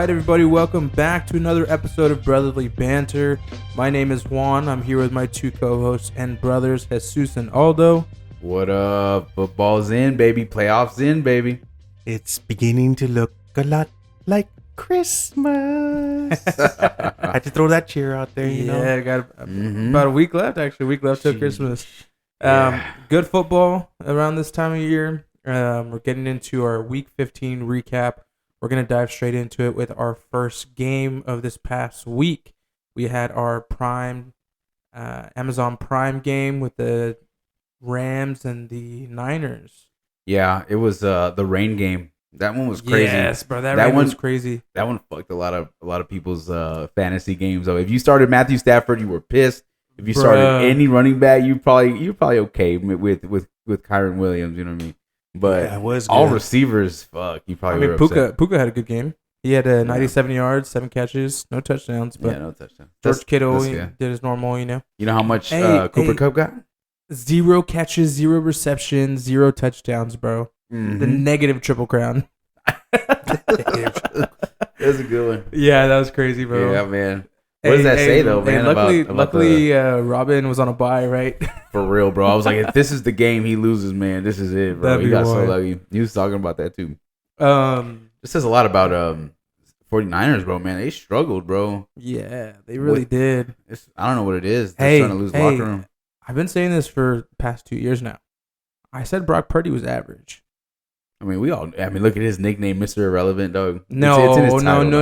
right, everybody, welcome back to another episode of Brotherly Banter. My name is Juan. I'm here with my two co-hosts and brothers, Jesus and Aldo. What up? Football's in, baby. Playoffs in, baby. It's beginning to look a lot like Christmas. I had to throw that cheer out there, you know. Yeah, got about a week left, actually. A week left till Christmas. Yeah. Good football around this time of year. We're getting into our Week 15 recap. We're going to dive straight into it with our first game of this past week. We had our Amazon Prime game with the Rams and the Niners. Yeah, it was the rain game. That one was crazy. Yes, bro, that rain was crazy. That one fucked a lot of people's fantasy games. So if you started Matthew Stafford, you were pissed. If you started any running back, you're probably okay with Kyron Williams. You know what I mean? But yeah, it was all good. Receivers, fuck, you probably. Puka had a good game. He had 97 yards, 7 catches, no touchdowns. But no touchdowns. George Kittle did his normal, You know how much Cooper Kupp got? 0 catches, 0 receptions, 0 touchdowns, bro. Mm-hmm. The negative triple crown. That was a good one. Yeah, that was crazy, bro. Yeah, man. What does that say, though, man? Luckily, Robin was on a bye, right? For real, bro. I was like, if this is the game he loses, man, this is it, bro. He got so lucky. He was talking about that, too. This says a lot about 49ers, bro, man. They struggled, bro. Yeah, they really did. I don't know what it is. They're trying to lose locker room. I've been saying this for the past 2 years now. I said Brock Purdy was average. I mean, look at his nickname, Mr. Irrelevant, dog. No. It's in his title,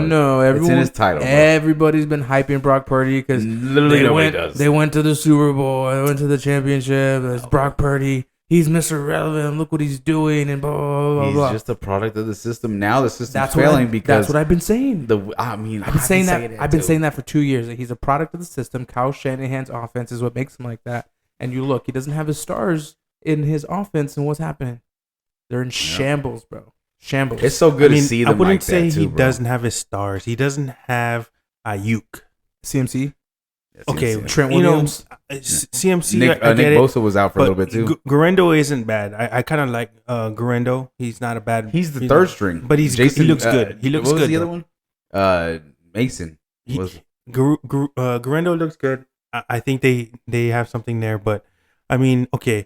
it's in his title. Bro. Everybody's been hyping Brock Purdy because they went to the Super Bowl, they went to the championship. It's Brock Purdy. He's Mr. Irrelevant. Look what he's doing, and blah blah blah. He's just a product of the system. Now the system's failing because that's what I've been saying. I've been saying that for 2 years. That he's a product of the system. Kyle Shanahan's offense is what makes him like that. And you look, he doesn't have his stars in his offense, and what's happening? They're in shambles, bro. Shambles. It's so good to see them. I wouldn't like say that too, he bro. doesn't have his stars. He doesn't have Ayuk. CMC. Okay, Trent Williams. CMC. Nick Bosa was out for a little bit too. Guerrero isn't bad. I kind of like Guerrero. He's not a bad. He's the third string, but he looks good. He looks what was good. The other one, Mason. Guerrero looks good. I think they have something there, but I mean, okay.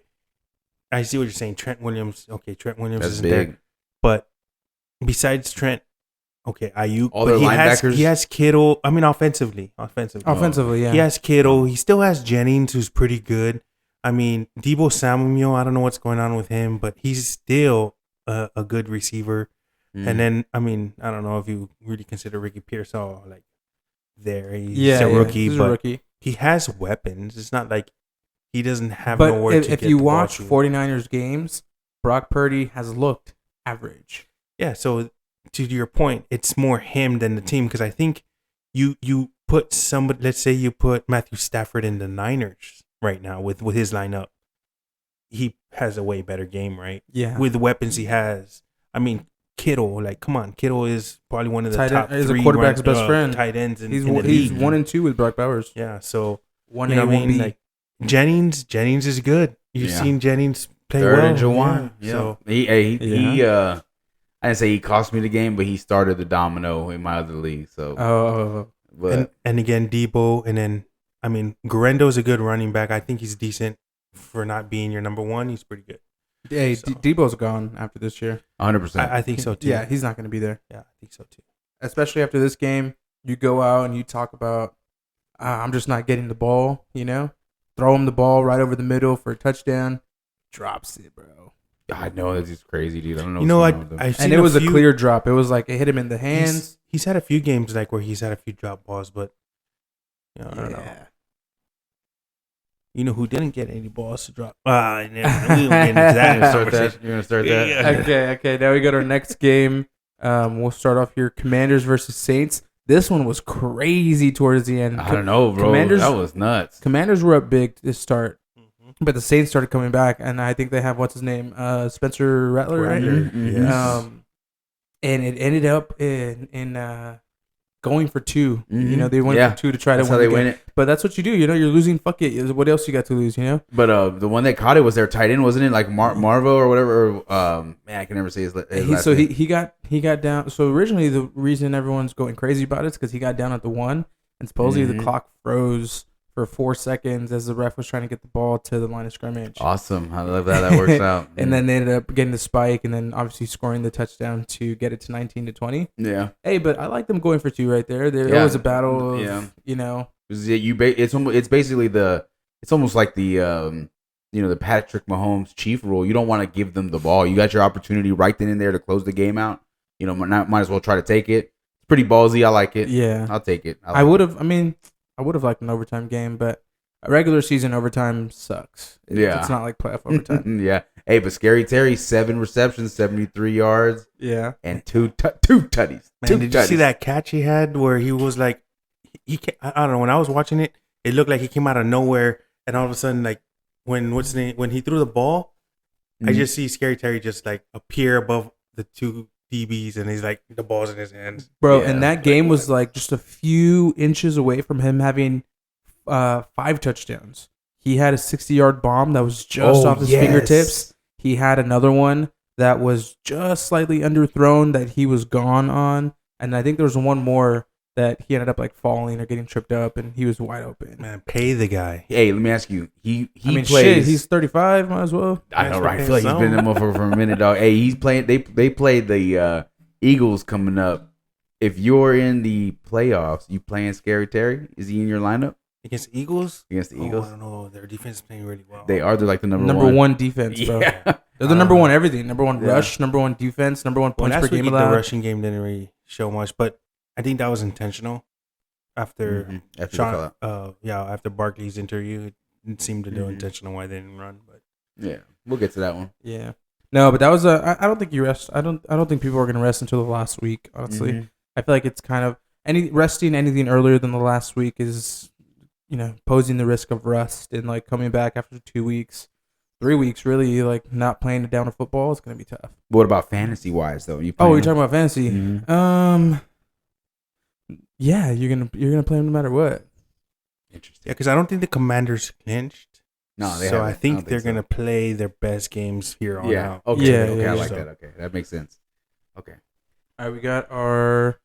I see what you're saying. Trent Williams. Okay, Trent Williams That's isn't big. there. But besides Trent, okay, Ayuk. All their linebackers. He has Kittle. I mean, offensively, yeah. He has Kittle. He still has Jennings, who's pretty good. I mean, Deebo Samuel. I don't know what's going on with him, but he's still a good receiver. And then, I mean, I don't know if you really consider Ricky Pearsall like there. He's a rookie, but he has weapons. It's not like he doesn't have nowhere to get the ball. If you watch 49ers games, Brock Purdy has looked average. Yeah, so to your point, it's more him than the team because I think you put somebody, let's say you put Matthew Stafford in the Niners right now with his lineup. He has a way better game, right? Yeah. With the weapons he has. I mean, Kittle, like, come on. Kittle is probably one of the top 3 He's a quarterback's best friend. Tight ends in he's the league. He's 1 and 2 with Brock Bowers. Yeah, so one you know A, what I one mean? B. Like, Jennings is good. You've seen Jennings play Third well. and Jawan. Yeah. So he I didn't say he cost me the game, but he started the domino in my other league. So and again Debo, and then I mean Guerendo's a good running back. I think he's decent for not being your number one. He's pretty good. Hey, so. Debo's gone after this year. 100%. I think so too. Yeah, he's not going to be there. Yeah, I think so too. Especially after this game, you go out and you talk about I'm just not getting the ball. Throw him the ball right over the middle for a touchdown. Drops it, bro. I know this is crazy, dude. I don't know. And it was a clear drop. It was like it hit him in the hands. He's had a few games like where he's had a few drop balls, but I don't know. You know who didn't get any balls to drop? We won't get into that. You're gonna start that. Yeah. Okay. Now we got our next game. We'll start off here. Commanders versus Saints. This one was crazy towards the end. I don't know, bro. That was nuts. Commanders were up big to start. But the Saints started coming back, and I think they have what's his name, Spencer Rattler, right? Yes. And it ended up in going for two. Mhm. You know, they went Yeah. for two to try That's to how win they the game. win it. But that's what you do. You know, you're losing. Fuck it. What else you got to lose? You know. But the one that caught it was their tight end, wasn't it? Like Marvo or whatever. Man, I can never say his last name. He got down. So originally, the reason everyone's going crazy about it is because he got down at the 1, and supposedly the clock froze for 4 seconds as the ref was trying to get the ball to the line of scrimmage. Awesome. I love how that works out. And then they ended up getting the spike, and then obviously scoring the touchdown to get it to 19-20. Yeah. Hey, but I like them going for two right there. There was a battle of, you know. It's basically it's almost like the the Patrick Mahomes Chief rule. You don't want to give them the ball. You got your opportunity right then and there to close the game out. You know, might as well try to take it. It's pretty ballsy. I like it. Yeah, I'll take it. I would have liked an overtime game, but a regular season overtime sucks. It's not like playoff overtime. Yeah. Hey, but Scary Terry, 7 receptions, 73 yards. Yeah, and two tutties. Man, did you see that catch he had where he was like, I don't know. When I was watching it, it looked like he came out of nowhere, and all of a sudden, like when he threw the ball, I just see Scary Terry just like appear above the two DBs, and he's like the ball's in his hands, bro. And that game was like just a few inches away from him having 5 touchdowns. He had a 60-yard bomb that was just off his fingertips. He had another one that was just slightly underthrown that he was gone on, and I think there was one more that he ended up like falling or getting tripped up, and he was wide open. Man, pay the guy. Hey, let me ask you. He plays. Shit, he's 35. Might as well. I know, right? I feel like he's been in the motherfucker for a minute, dog. Hey, he's playing. They played the Eagles coming up. If you're in the playoffs, you playing Scary Terry? Is he in your lineup against the Eagles? Against the Eagles, I don't know. Their defense is playing really well. They are. They're like the number one defense, bro. Yeah. They're the number one everything. Number one rush. Number one defense. Number one points per game allowed. The rushing game didn't really show much, but I think that was intentional. After after Barkley's interview, it seemed to do intentional why they didn't run. But yeah, we'll get to that one. Yeah, no, but that was I don't think you rest. I don't think people are gonna rest until the last week. Honestly, I feel like it's kind of resting anything earlier than the last week is, posing the risk of rust and like coming back after 2 weeks, 3 weeks, really like not playing a down of football. It's gonna be tough. What about fantasy wise though? You're talking about fantasy. Yeah, you're gonna play him no matter what. Interesting. Yeah, because I don't think the Commanders clinched. No, they so haven't. I think they're gonna play their best games here on out. Okay. I like that. Okay, that makes sense. Okay. All right, we got our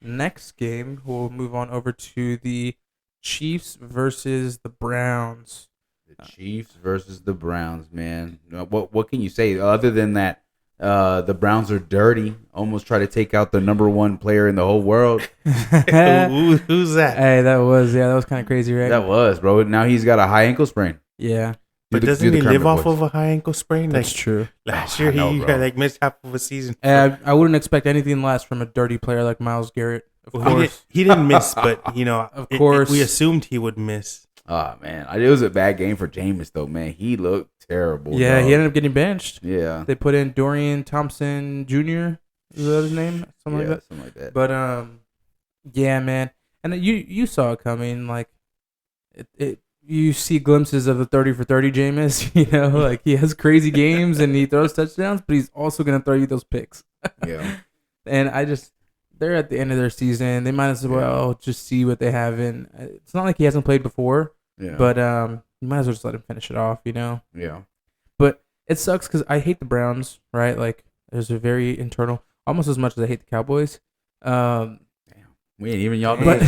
next game. We'll move on over to the Chiefs versus the Browns. The Chiefs versus the Browns, man. What can you say other than that? The Browns are dirty. Almost try to take out the number one player in the whole world. Who's that? Hey, that was kind of crazy, right? That was, bro. Now he's got a high ankle sprain. Yeah. But doesn't he live off of a high ankle sprain? That's true. Last year he had missed half of a season. I wouldn't expect anything less from a dirty player like Myles Garrett. Of course. He didn't miss, but of course we assumed he would miss. Oh man, it was a bad game for Jameis though, man. He looked terrible. Yeah, dog. He ended up getting benched. Yeah, they put in Dorian Thompson Jr. Is that his name? Something like that. But yeah, man, and you saw it coming. Like you see glimpses of the 30 for 30 Jameis. Like he has crazy games and he throws touchdowns, but he's also gonna throw you those picks. Yeah, and they're at the end of their season. They might as well just see what they have in. It's not like he hasn't played before. Yeah. But you might as well just let him finish it off, Yeah. But it sucks because I hate the Browns, right? Like, there's a very internal, almost as much as I hate the Cowboys. Damn. We ain't even y'all. But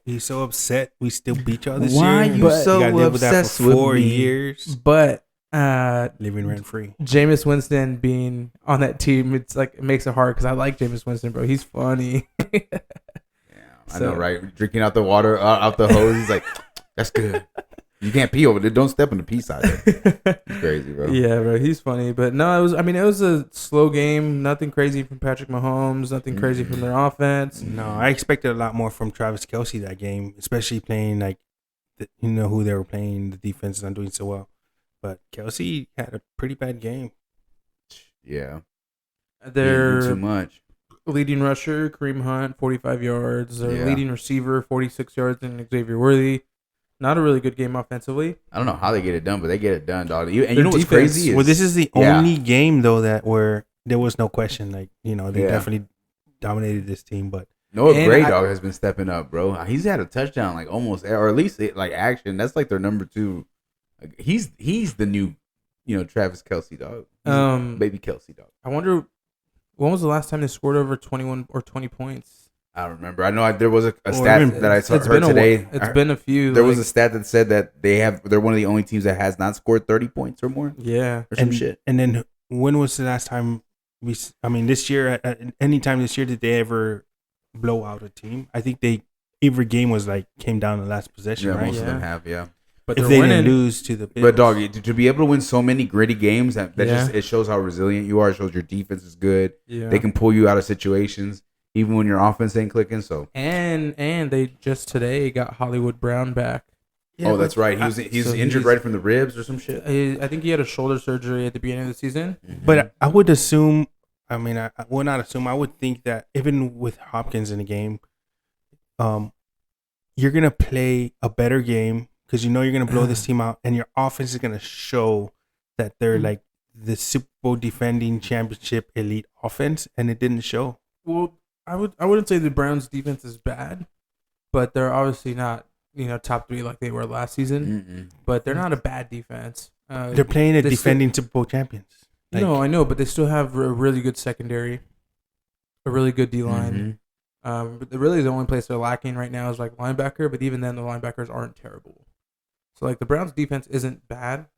he's so upset we still beat y'all this year. Why you so obsessed with 4 me? years? But living rent free. Jameis Winston being on that team, it's like it makes it hard because I like Jameis Winston, bro. He's funny. I know, right? Drinking out the water out the hose. He's like, that's good. You can't pee over there. Don't step on the pee side. It's crazy, bro. Yeah, bro. He's funny, but no, it was a slow game. Nothing crazy from Patrick Mahomes. Nothing crazy from their offense. No, I expected a lot more from Travis Kelce that game, especially playing like, who they were playing. The defense is not doing so well, but Kelce had a pretty bad game. Yeah, Their too much. Leading rusher Kareem Hunt, 45 yards. Their Yeah. leading receiver, 46 yards, and Xavier Worthy. Not a really good game offensively. I don't know how they get it done, but they get it done, dog. And you Their know what's defense- crazy? Well, this is the only game though where there was no question. Like, they Yeah. definitely dominated this team, but Noah Gray dog has been stepping up, bro. He's had a touchdown like almost, or at least like action. That's like their number 2. Like, he's the new, Travis Kelce dog. Baby Kelce dog. I wonder when was the last time they scored over 21 or 20 points. I don't remember. I know there was a stat that I heard today. It's been a few. There was a stat that said that they're one of the only teams that has not scored 30 points or more. Yeah, or some shit. And then when was the last time this year? At any time this year did they ever blow out a team? I think every game was like came down to last possession. Yeah, right? most of them have. Yeah, but if they didn't lose to the Bills. But dog, to be able to win so many gritty games, that just it shows how resilient you are. It shows your defense is good. Yeah, they can pull you out of situations. Even when your offense ain't clicking, and they just today got Hollywood Brown back. Yeah, that's right. He's injured right from the ribs or some shit. I think he had a shoulder surgery at the beginning of the season. Mm-hmm. But I would assume. I mean, I would not assume. I would think that even with Hopkins in the game, you're gonna play a better game because you're gonna blow this team out, and your offense is gonna show that they're like the Super Bowl defending championship elite offense, and it didn't show. Well, I wouldn't say the Browns defense is bad, but they're obviously not top 3 like they were last season. But they're not a bad defense. They're playing defending Super Bowl champions. No, I know, but they still have a really good secondary, a really good D line. But really the only place they're lacking right now is like linebacker. But even then, the linebackers aren't terrible. So like the Browns defense isn't bad.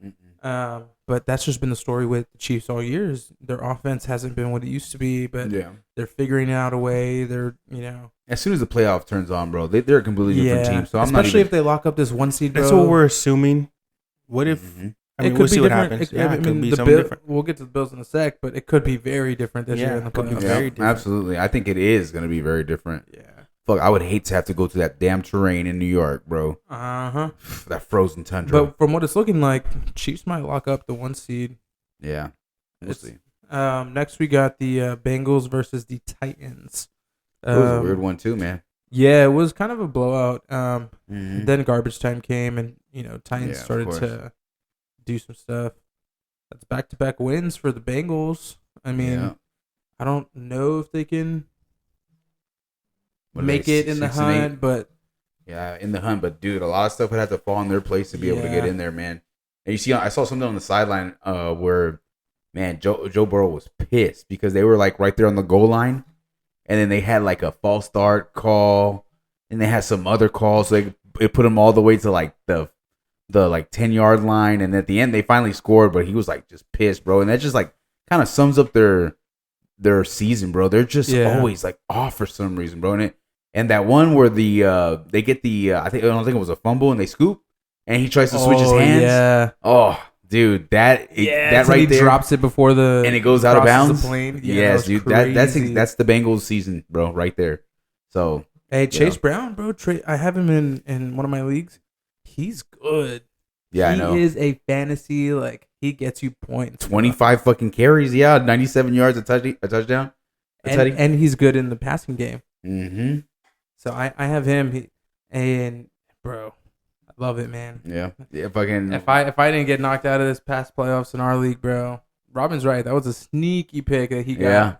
But that's just been the story with the Chiefs all years. Their offense hasn't been what it used to be, but they're figuring out a way. They're, as soon as the playoff turns on, bro, they're a completely different team. So especially if they lock up this 1 seed, bro. That's what we're assuming. What if we'll see what happens. It could be something different. We'll get to the Bills in a sec, but it could be very different this year in the playoffs. Very different. Absolutely. I think it is going to be very different. Yeah. Fuck, I would hate to have to go to that damn terrain in New York, bro. That frozen tundra. But from what it's looking like, Chiefs might lock up the 1 seed. Yeah. We'll see. Next, we got the Bengals versus the Titans. It was a weird one, too, man. Yeah, it was kind of a blowout. Then garbage time came, and, Titans started to do some stuff. That's back-to-back wins for the Bengals. I mean, I don't know if they can make it in the hunt, but yeah, in the hunt. But dude, a lot of stuff would have to fall in their place to be able to get in there, man. And you see, I saw something on the sideline where, man, Joe Burrow was pissed because they were like right there on the goal line, and then they had like a false start call, and they had some other calls. So it put them all the way to like the like 10-yard line, and at the end they finally scored. But he was like just pissed, bro, and that just like kind of sums up their season, bro. They're just always like off for some reason, bro. And that one where they get I don't think it was a fumble and they scoop and he tries to switch his hands. Yeah. Oh, dude, that right he there drops it before and it goes out of bounds. The plane. Yeah, yes, dude. That's the Bengals season, bro, right there. So hey, Chase Brown, bro. I have him in one of my leagues. He's good. Yeah, I know. He is a fantasy, like, he gets you points. 25 fucking carries, 97 yards, a touchdown. And he's good in the passing game. Mm-hmm. So I have him, and bro, I love it, man. Yeah, fucking. If I didn't get knocked out of this past playoffs in our league, bro, Robin's right. That was a sneaky pick that he got. Yeah,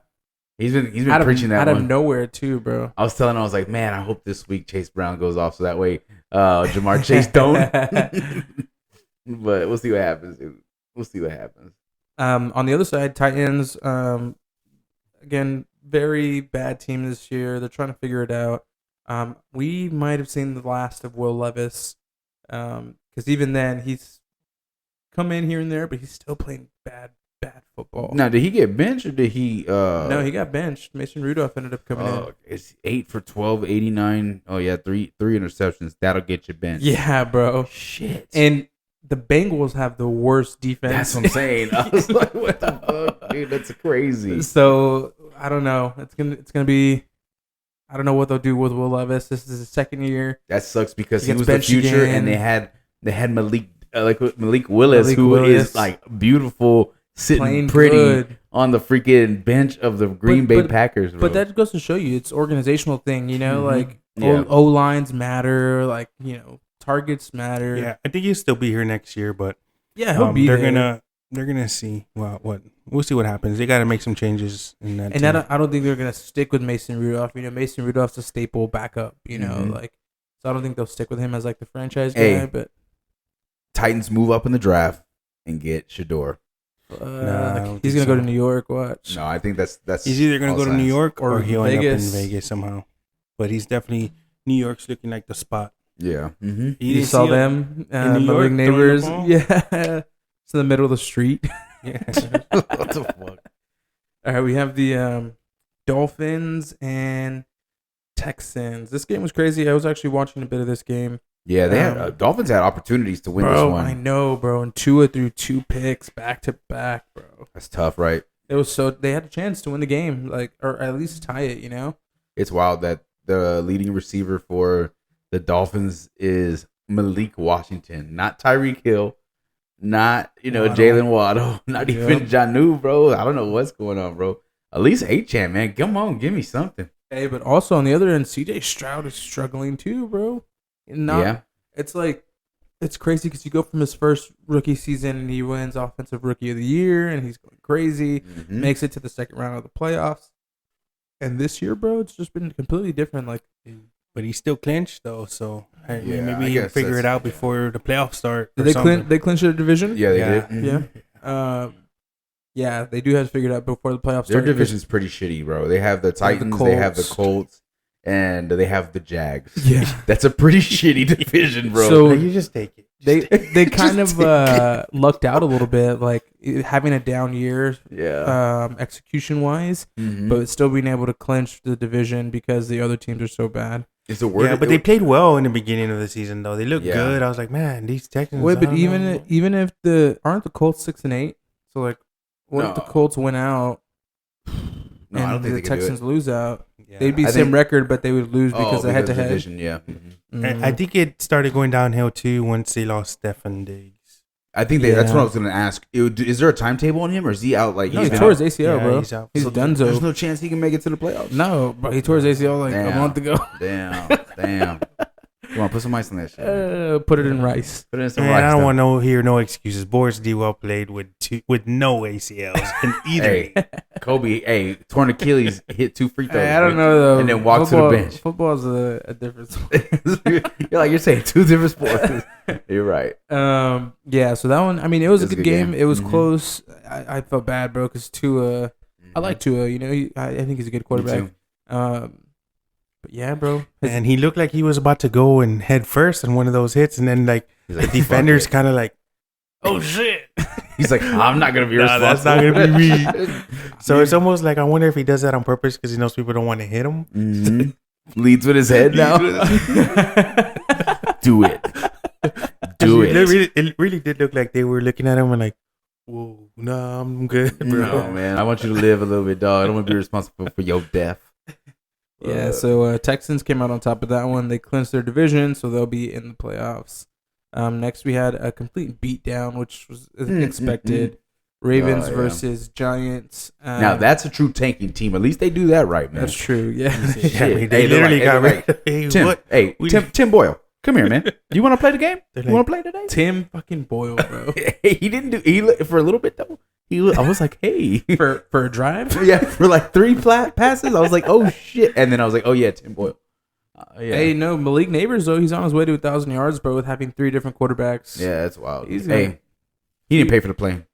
he's been preaching that out of nowhere too, bro. I was like, man, I hope this week Chase Brown goes off so that way Jamar Chase don't. But we'll see what happens, dude. We'll see what happens. On the other side, Titans, again, very bad team this year. They're trying to figure it out. We might have seen the last of Will Levis, because even then he's come in here and there, but he's still playing bad football. Now, did he get benched or did he? No, he got benched. Mason Rudolph ended up coming in. It's 8 for 12, 89. Oh yeah, three interceptions. That'll get you benched. Yeah, bro. Shit. And the Bengals have the worst defense. That's what I'm saying. I was like, what the fuck, dude? That's crazy. So I don't know. It's gonna be. I don't know what they'll do with Will Levis. This is his second year. That sucks because he was the future, and they had Malik Willis, who is like beautiful, sitting playing pretty good on the freaking bench of the Green Bay Packers. Bro. But that goes to show you it's organizational thing. Like O lines matter. Like targets matter. Yeah, I think he'll still be here next year, but yeah, he'll be. They're gonna They're gonna see what we'll see what happens. They got to make some changes in that. And team. I don't think they're gonna stick with Mason Rudolph. You know, Mason Rudolph's a staple backup. You know, Mhm. like so I don't think they'll stick with him as like the franchise guy. Hey. But Titans move up in the draft and get Shador. Nah, I don't he's think gonna go so. to New York. Watch. No, I think that's He's either gonna all go to New signs. York or Or he'll end up in Vegas. Vegas somehow. But he's definitely New York's looking like the spot. Yeah. Mm-hmm. You didn't saw see them, in New my York big throwing the neighbors. ball? Yeah, it's in the middle of the street. Yeah. What the fuck? All right, we have the Dolphins and Texans. This game was crazy. I was actually watching a bit of this game. Yeah, they had Dolphins had opportunities to win Bro, this one. I know, bro. And Tua threw 2 picks back to back, bro. That's tough, right? It was so they had a chance to win the game, like or at least tie it. You know. It's wild that the leading receiver for the Dolphins is Malik Washington, not Tyreek Hill, not Waddle. Jalen Waddle, not Yep. even Janu, bro. I don't know what's going on, bro. At least H-Chan, man. Come on, give me something. Hey, but also on the other end, CJ Stroud is struggling too, bro. Yeah. It's like it's crazy because you go from his first rookie season and he wins Offensive Rookie of the Year and he's going crazy, Mhm. makes it to the second round of the playoffs. And this year, bro, it's just been completely different. Like, But he's still clinched though, so I mean, Yeah, I maybe he'll guess figure it that's- out before the playoffs start. did or they something. they clinched their division? Yeah, they Yeah. did. Mhm. Yeah. Yeah, they do have to figure it out before the playoffs Their start. division's pretty shitty, bro. They have the Titans, they have the Colts, and they have the Jags. Yeah. That's a pretty shitty division, bro. So- No, you just take it. They kind Just of lucked out a little bit, like having a down year yeah. execution wise, Mhm. but still being able to clinch the division because the other teams are so bad. Is the word? Yeah, but they played well in the beginning of the season though. They looked Yeah. good. I was like, man, these Texans. Wait, I but don't know. even if the aren't the Colts 6-8? So like, what if the No. Colts win out No, and I don't think the they can do Texans it. lose out? Yeah. They'd be I same think- record, but they would lose because of head to head. division, yeah. Mhm. I think it started going downhill too once they lost Stefan Diggs. I think that's what Yeah. I was going to ask. Is there a timetable on him, or is he out? Like No, he's he been tore out? his ACL, Yeah, bro. he's out. He's So donezo. There's no chance he can make it to the playoffs. No, bro, he tore his ACL like a Damn. month ago. Damn. Come on, put some ice on that shit. Put it in rice. Put it in some Man, rice. I don't though. want to hear no excuses. Boris D. Well played with no ACLs in either. Hey, Kobe, torn Achilles, hit 2 free throws. I don't know though. And then walk to the bench. Football's a different sport. you're saying 2 different sports. You're right. Yeah. So that one, I mean, it was a good game. It was Mhm. close. I felt bad, bro, because Tua. I like Tua. You know, I think he's a good quarterback. But yeah, bro. And he looked like he was about to go and head first on one of those hits, and then like He's the like, defenders "Fuck kind of like, oh shit. it." He's like, I'm not gonna be Nah, responsible. that's not gonna be me. So it's almost like I wonder if he does that on purpose because he knows people don't want to hit him. Mhm. Leads with his head now. Do it. Do it. It really did look like they were looking at him and like, whoa, no, I'm good, bro. No, man. I want you to live a little bit, dog. I don't want to be responsible for your death. Yeah. So Texans came out on top of that one. They clinched their division, so they'll be in the playoffs. Next, we had a complete beatdown, which was expected. Ravens Oh, yeah. versus Giants. Now that's a true tanking team. At least they do that right, man. That's true. Yeah. Shit. Yeah, I mean, Hey, they they're literally like- got they're rid of hey, Tim, what? hey, We- Tim Boyle, come here, man. You want to play the game? They're You like- want to play today? Tim fucking Boyle, bro. He didn't do. For a little bit though. I was like, hey, for a drive. yeah, for like 3 flat passes. I was like, oh shit, and then I was like, oh yeah, Tim Boyle. Yeah. Hey, no, Malik Neighbors though, he's on his way to 1,000 yards, bro, with having 3 different quarterbacks. Yeah, that's wild. He's Hey, gonna- he didn't pay for the plane.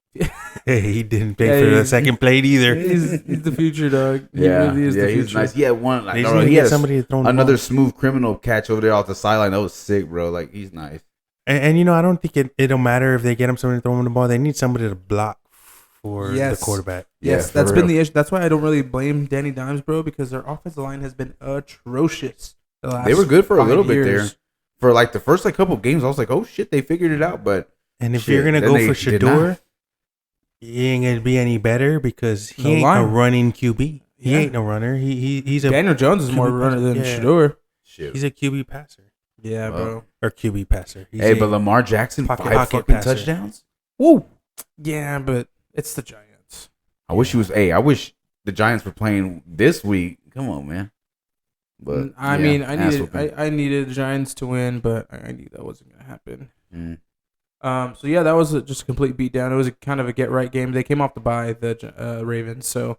Hey, he didn't pay Hey, for the second plate either. He's the future, dog. He Yeah, really is yeah, the he was future. nice. He had one. Like, They just no, need to he get had somebody to throw the another ball. smooth criminal catch over there off the sideline. That was sick, bro. Like he's nice. And you know, I don't think it don't matter if they get him somebody to throw him the ball. They need somebody to block for Yes. the quarterback. Yes, Yeah, that's for been real. the issue. That's why I don't really blame Danny Dimes, bro, because their offensive line has been atrocious. The last They were good for a 5 little bit years. there. For like the first like couple games, I was like, oh shit, they figured it out. But And if Shit, you're gonna then go they for did Shador, not. he ain't gonna be any better because he No ain't line. a running QB. He Yeah. ainght no runner. He's a Daniel Jones is more QB runner than yeah. Shador. shit. he's a QB passer Yeah, Well, bro. or QB passer. He's Hey, a- but Lamar Jackson, Pocket 5 fucking passer. touchdowns. Woo. Yeah, but it's the Giants. I wish he was. Hey, I wish the Giants were playing this week. Come on, man. But I yeah, mean, ass whooping. I needed the Giants to win, but I knew that wasn't gonna happen. Mm. So yeah, that was just a complete beatdown. It was a kind of a get right game. They came off the bye, the Ravens, so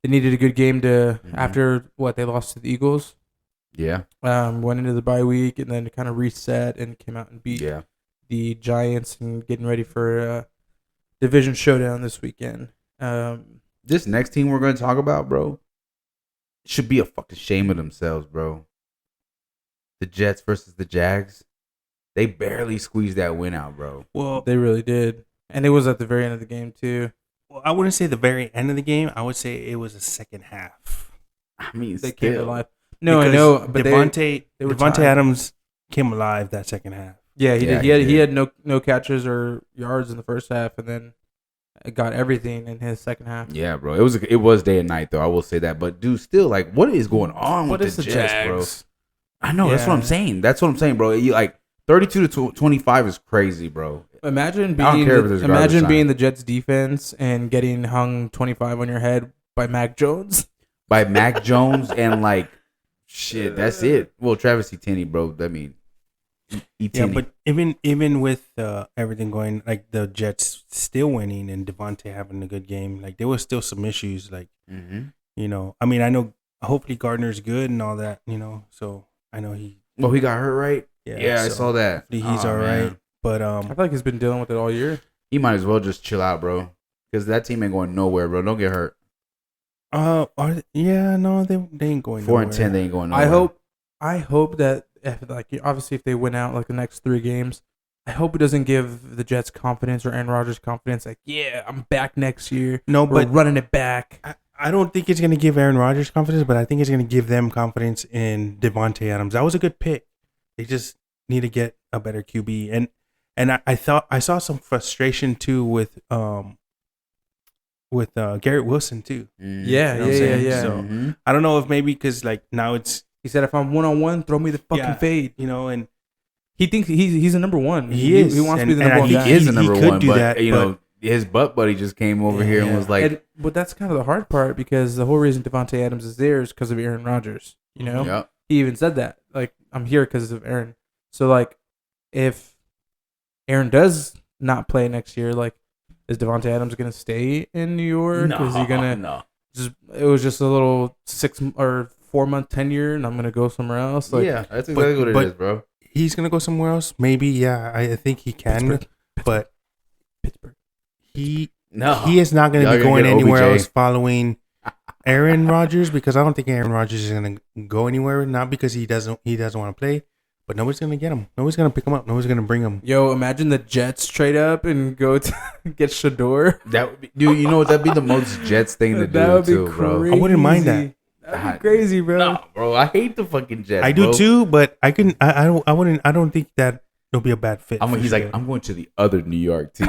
they needed a good game to after what they lost to the Eagles. Yeah. Went into the bye week and then kind of reset and came out and beat the Giants and getting ready for a division showdown this weekend. This next team we're going to talk about, bro, should be a fucking shame of themselves, bro. The Jets versus the Jags. They barely squeezed that win out, bro. Well, they really did. And it was at the very end of the game, too. Well, I wouldn't say the very end of the game. I would say it was the second half. I mean, they still. came alive. No, I know, but Devontae tied. Adams came alive that second half. Yeah, he did. He had no catches or yards in the first half, and then got everything in his second half. Yeah, bro. It was day and night, though. I will say that. But, dude, still, like, what is going on with the Jets, bro? I know. That's what I'm saying. That's what I'm saying, bro. You, like, 32 to 25 is crazy, bro. Imagine being the Jets defense and getting hung 25 on your head by Mac Jones. By Mac Jones and, like, shit, that's it. Well, Travis Etienne, bro. I mean, Etienne. Yeah, but even with everything going, like the Jets still winning and Devontae having a good game, like there was still some issues. Like, you know, I mean, I know hopefully Gardner's good and all that, you know. So I know he. Oh, he got hurt, right? Yeah, so I saw that. He's all right, but I feel like he's been dealing with it all year. He might as well just chill out, bro, because that team ain't going nowhere, bro. Don't get hurt. No, they ain't going. 4-10, they ain't going nowhere. I hope that if they win out like the next 3 games, I hope it doesn't give the Jets confidence or Aaron Rodgers confidence. Like, yeah, I'm back next year. No, we're but running it back. I don't think it's gonna give Aaron Rodgers confidence, but I think it's gonna give them confidence in Devontae Adams. That was a good pick. They just need to get a better QB, and I thought I saw some frustration too with Garrett Wilson too. Yeah. So I don't know if maybe because like now it's he said if I'm 1-on-1, throw me the fucking fade. You know, and he thinks he's a number one. He is. He wants to be the number one guy. He is the number could one, do but that, you know his butt buddy just came over here and was like, but that's kind of the hard part because the whole reason Devontae Adams is there is because of Aaron Rodgers. You know, he even said that like I'm here because of Aaron. So like if Aaron does not play next year, like is Devontae Adams gonna stay in New York? No, is he gonna? No. It was just a little 6 or 4 month tenure, and I'm gonna go somewhere else. Like, yeah, that's exactly what it is, bro. He's gonna go somewhere else. Maybe, yeah. I think he can, but Pittsburgh. He is not gonna be going anywhere else following Aaron Rodgers because I don't think Aaron Rodgers is gonna go anywhere. Not because he doesn't want to play, but nobody's gonna get him. Nobody's gonna pick him up. Nobody's gonna bring him. Yo, imagine the Jets trade up and go to get Shador. That would be, dude. You know what? That'd be the most Jets thing to do too, bro. I wouldn't mind that. That'd be crazy, bro. No, bro. I hate the fucking Jets. I do too, but I couldn't. I wouldn't. I don't think that it'll be a bad fit. He's like, I'm going to the other New York team,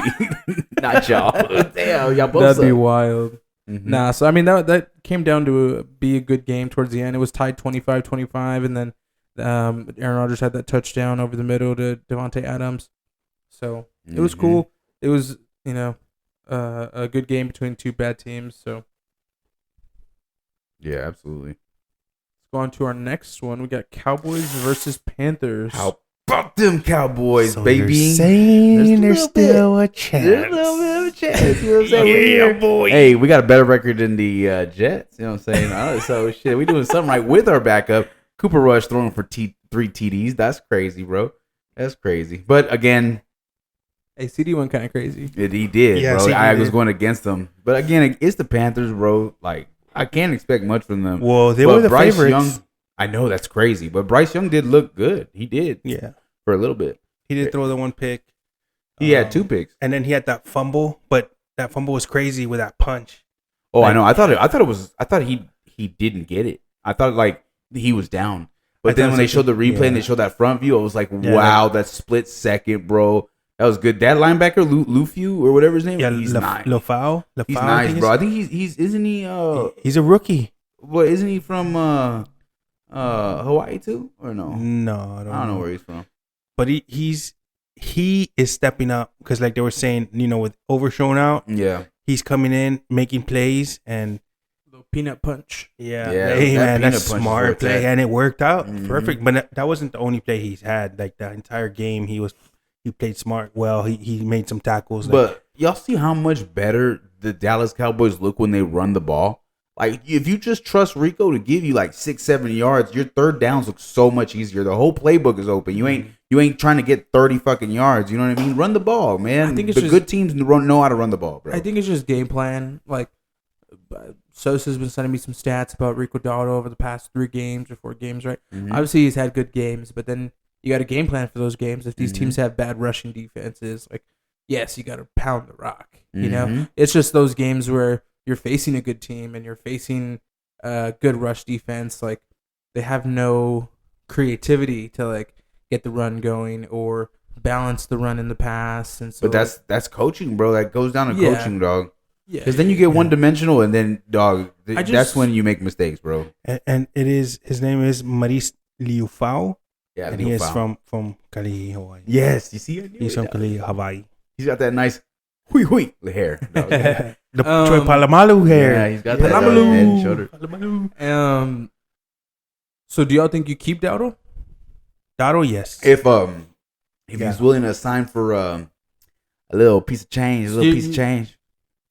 not y'all. Damn, y'all both. That'd be wild. Nah, so I mean that came down to be a good game towards the end. It was tied 25-25, and then Aaron Rodgers had that touchdown over the middle to Devontae Adams. So it was cool. It was a good game between 2 bad teams. So yeah, absolutely. Let's go on to our next one. We got Cowboys versus Panthers. How about them Cowboys, so baby? You're saying there's still a chance. There's a little bit of a chance. You know what I'm saying? Yeah, boy. Hey, we got a better record than the Jets. You know what I'm saying? So shit, we doing something right with our backup. Cooper Rush throwing for 3 TDs. That's crazy, bro. That's crazy. But again, hey, CD went kind of crazy. He did, Yeah, bro. CD I was did. going against them. But again, it's the Panthers, bro. Like, I can't expect much from them. Well, they were the Bryce favorites. Young, I know that's crazy, but Bryce Young did look good. He did. Yeah, For a little bit. he did throw the 1 pick. He had 2 picks. And then he had that fumble, but that fumble was crazy with that punch. Oh, I know. I thought he didn't get it. I thought like he was down. But then when they showed the replay and they showed that front view, I was like, wow, that split second, bro. That was good. That linebacker, Lufiu or whatever his name is, he's nice. Lafau? He's nice, bro. I think he's isn't he he's a rookie. What isn't he from Hawaii too? Or no? No, I don't know where he's from. But he is stepping up because like they were saying, with Overshown out, he's coming in, making plays and Little peanut punch. yeah, Yeah, hey, that man, that's peanut punch is smart worth play that. and it worked out Mhm. perfect. But that wasn't the only play he's had. Like the entire game, he was he played smart. Well, he made some tackles. But y'all see how much better the Dallas Cowboys look when they run the ball? Like, if you just trust Rico to give you like 6-7 yards, your third downs look so much easier. The whole playbook is open. You ain't trying to get 30 fucking yards. You know what I mean? Run the ball, man. I think it's the just, good teams know how to run the ball, bro. I think it's just game plan. Like, Sosa's been sending me some stats about Rico Dowdle over the past 3 games or 4 games, right? Mhm. Obviously, he's had good games, but then you got a game plan for those games. If these teams have bad rushing defenses, like, yes, you got to pound the rock. You know, it's just those games where you're facing a good team and you're facing good rush defense. Like, they have no creativity to like get the run going or balance the run in the pass. And so, but that's coaching, bro. That goes down to Yeah. coaching, dog. yeah, Because then you get one dimensional, and then that's when you make mistakes, bro. and it is his name is Maurice Liufau, Yeah, and he is from Kalihi, Hawaii. Yes, you see, He's from Kalihi, Hawaii. He's got that nice hui hair. Dog. The Troy Polamalu hair. Yeah, he's got that head and shoulder. So do y'all think you keep Dowdle? Dotto, yes. If he's willing to sign for a little piece of change,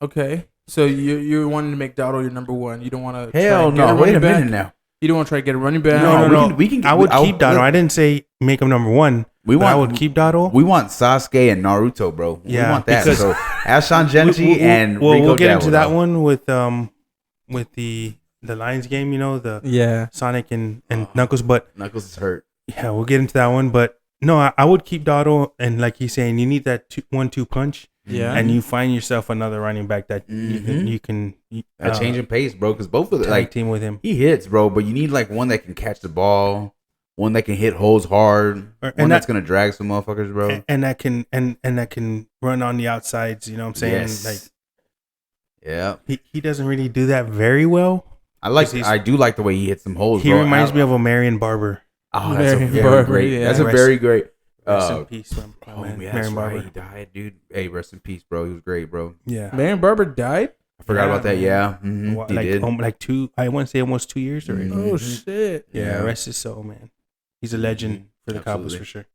Okay, so you're wanting to make Dowdle your number one. You don't want to. Hell no! Wait a minute now. You don't want to try to get a running back. No. We can. I would keep Dotto. I didn't say make him number one. I would keep Dotto. We want Sasuke and Naruto, bro. Yeah, we want that. because- So Ashon Genji and Rico we'll get into Dowdle. that one with the Lions game. You know, the Yeah. Sonic and Knuckles. But Knuckles is hurt. yeah, we'll get into that one. But no, I would keep Dotto. And like he's saying, you need that 1-2 punch. Yeah. And you find yourself another running back that you can A change in pace, bro. Because both of them, tag like, team with him. he hits, bro. But you need like one that can catch the ball, one that can hit holes hard, one that's gonna drag some motherfuckers, bro. And that can run on the outsides. You know what I'm saying? Yes. Like Yeah, he doesn't really do that very well. I do like the way he hits some holes. He bro. reminds me of a Marion Barber. Oh, that's a Marion very Barber, great. yeah. That's a very great. Rest in peace, man. Oh man, that's Marion Barber. right. He died, dude. Hey, rest in peace, bro. He was great, bro. Yeah. Marion Barber died. I forgot Yeah, about that. man. Yeah, he Like did. like 2. I want to say almost 2 years already. Mhm. Oh shit. Yeah, rest his soul, man. He's a legend for the Cowboys Absolutely. for sure.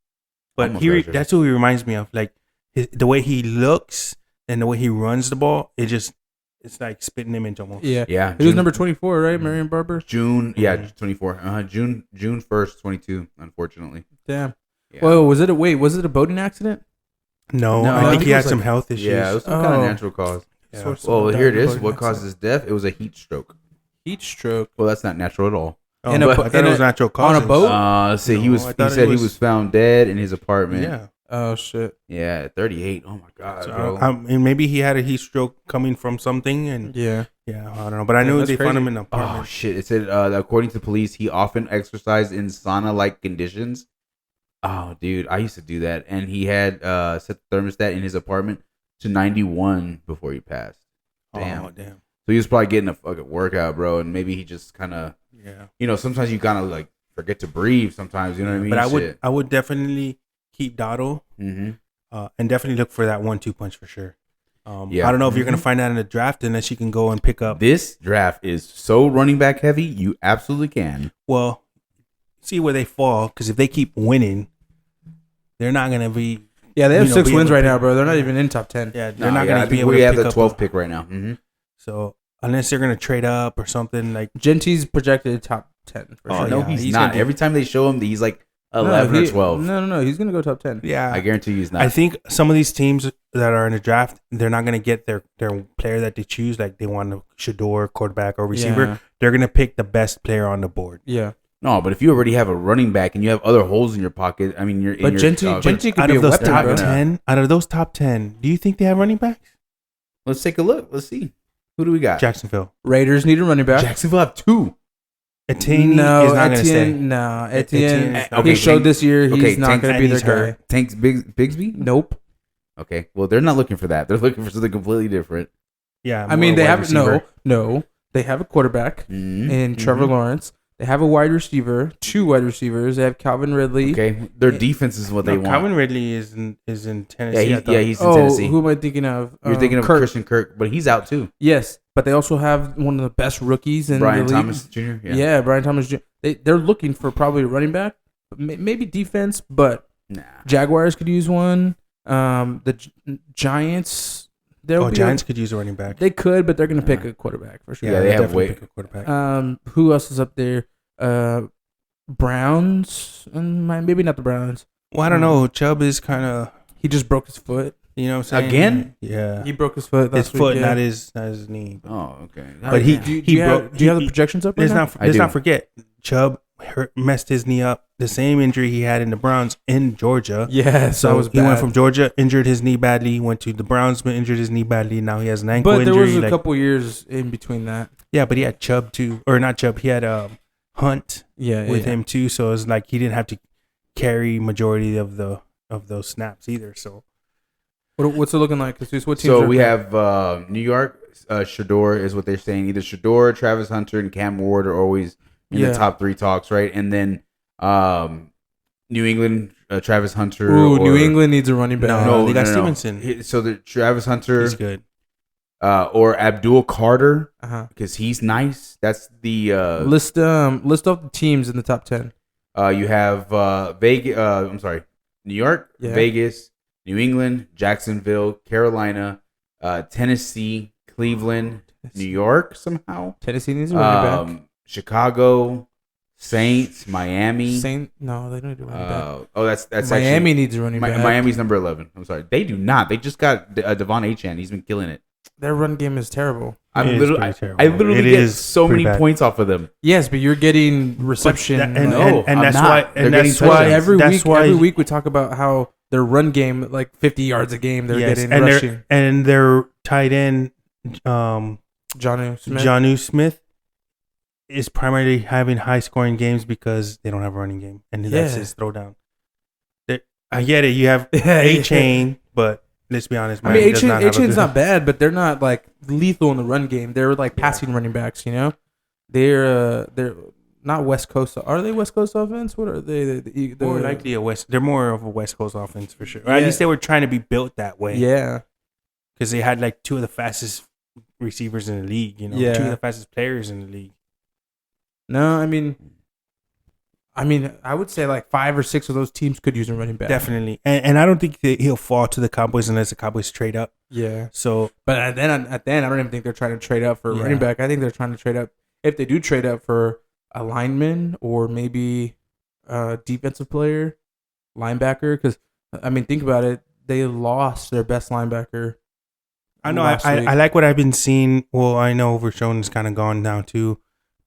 But Almost legend. that's who he reminds me of. Like the way he looks and the way he runs the ball, it's like spitting image almost. Yeah. Yeah, He was number 24, right? Marion Barber. June. Yeah, 24. June 1st, 22. Unfortunately. Damn. Yeah. Well, was it a boating accident? No, No, I think he it had was some like- health issues. Yeah, it was some kind of Oh. natural cause. Yeah. Source of Well, here it is. boating What accident. caused his death? It was a heat stroke. Heat stroke. Well, that's not natural at all. Oh, In a but bo- I thought in it was a- natural on a causes. boat? Let's see. No, He I thought said it he was found dead in his apartment. Yeah. Oh shit. Yeah, at 38. Oh my god, So, bro. and maybe he had a heat stroke coming from something, and Yeah. yeah, I don't know. But I Yeah, knew that's they found crazy. him in an Oh apartment. shit! It said according to police, he often exercised in sauna-like conditions. Oh, dude, I used to do that, and he had set the thermostat in his apartment to 91 before he passed. Damn. Oh, damn. So he was probably getting a fucking workout, bro, and maybe he just kind of, Yeah. Sometimes you kind of like forget to breathe. Sometimes, you know what I mean? But I would definitely keep Dotto, Mm-hmm. and definitely look for that 1-2 punch for sure. Yeah. I don't know if you're gonna find that in the draft unless you can go and pick up. This draft is so running back heavy. You absolutely can. Well, see where they fall, because if they keep winning, they're not gonna be. Yeah, they have 6 be wins able right to now, pick- bro. They're not even in top 10. Yeah, they're Nah, not yeah, gonna I be think able we to have pick the up 12th pick right now. Mm-hmm. So unless they're gonna trade up or something like. Genti's projected top 10 for Oh, sure. No, yeah, he's he's not. gonna be- Every time they show him, he's like 11 or 12. No. He's gonna go top 10. Yeah, I guarantee you he's not. I think some of these teams that are in the draft, they're not going to get their player that they choose. Like they want a Shador, quarterback, or receiver. Yeah. They're going to pick the best player on the board. Yeah. No, but if you already have a running back and you have other holes in your pocket, I mean, you're. But Genti could Out be a of those weapon, top bro. 10, do you think they have running backs? Let's take a look. Let's see. Who do we got? Jacksonville. Raiders need a running back. Jacksonville have 2. Etienne No, is not going to stay. Etienne. No, Etienne. is not He gonna showed stay. this year he's Okay, not Tank- going to be and their he's guy. hurt. Tanks Bigsby? Nope. Okay. Well, they're not looking for that. They're looking for something completely different. Yeah, I mean, more they wide have receiver. no. They have a quarterback Mhm. in Trevor Lawrence. They have a wide receiver, 2 wide receivers. They have Calvin Ridley. Okay. Their defense is what they No, want. Calvin Ridley is in Tennessee. Yeah, I thought. he's in Oh, Tennessee. who am I thinking of? You're thinking of Kirk. Christian Kirk, but he's out too. Yes, but they also have one of the best rookies in Brian the league. Thomas Jr. Yeah, Brian Thomas Jr. They're looking for probably a running back, but maybe defense, but Nah. Jaguars could use one. Giants. Giants could use a running back. They could, but they're going to pick a quarterback for sure. Yeah, they have definitely weight. pick a quarterback. Who else is up there? Browns. Maybe not the Browns. Well, I don't know. Chubb is kind of. He just broke his foot. You know what I'm saying? Again? Yeah. He broke his foot. His foot, not his knee. Oh, okay. But do you have the projections up right now? Let's not forget, Chubb messed his knee up. The same injury he had in the Browns in Georgia. Yes, so that was he went bad. from Georgia, injured his knee badly, went to the Browns, but injured his knee badly. Now he has an ankle injury. But there was a couple years in between that. Yeah, but he had Chubb too, or not Chubb. He had Hunt with him too. So it's like he didn't have to carry majority of those snaps either. So what's it looking like? What teams so we have New York. Shador is what they're saying. Either Shador, Travis Hunter, and Cam Ward are always in the top 3 talks, right? And then New England, Travis Hunter. Ooh, New England needs a running back. No, they got Stevenson. So the Travis Hunter, he's good. or Abdul Carter, because he's nice. That's the list off the teams in the top 10. You have Vegas. New York, Vegas, New England, Jacksonville, Carolina, Tennessee, Cleveland, New York. Somehow Tennessee needs a running back. Chicago, Saints, Miami. No, they don't need a running back. That's Miami needs a running back. Miami's number 11. I'm sorry, they do not. They just got Devon Achane. He's been killing it. Their run game is terrible. I literally get so many points off of them. Yes, but you're getting reception. And that's why every week we talk about how their run game, like 50 yards a game, they're getting rushing. And their tight end, Jonnu Smith, is primarily having high scoring games because they don't have a running game, and that's his throwdown. I get it. You have A-Chain, but let's be honest. A-Chain's not bad, but they're not like lethal in the run game. They're like passing running backs. You know, they're not West Coast. Are they West Coast offense? What are they? They're more likely a West. They're more of a West Coast offense for sure. Or at least they were trying to be built that way. Yeah, because they had like 2 of the fastest receivers in the league. You know, 2 of the fastest players in the league. No, I mean, I would say like 5 or 6 of those teams could use a running back. Definitely, and I don't think that he'll fall to the Cowboys unless the Cowboys trade up. Yeah. So, but at the end, I don't even think they're trying to trade up for a running back. I think they're trying to trade up. If they do trade up for a lineman or maybe a defensive player, linebacker, because I mean, think about it. They lost their best linebacker. I know. I like what I've been seeing. Well, I know Overshown is kind of gone down too,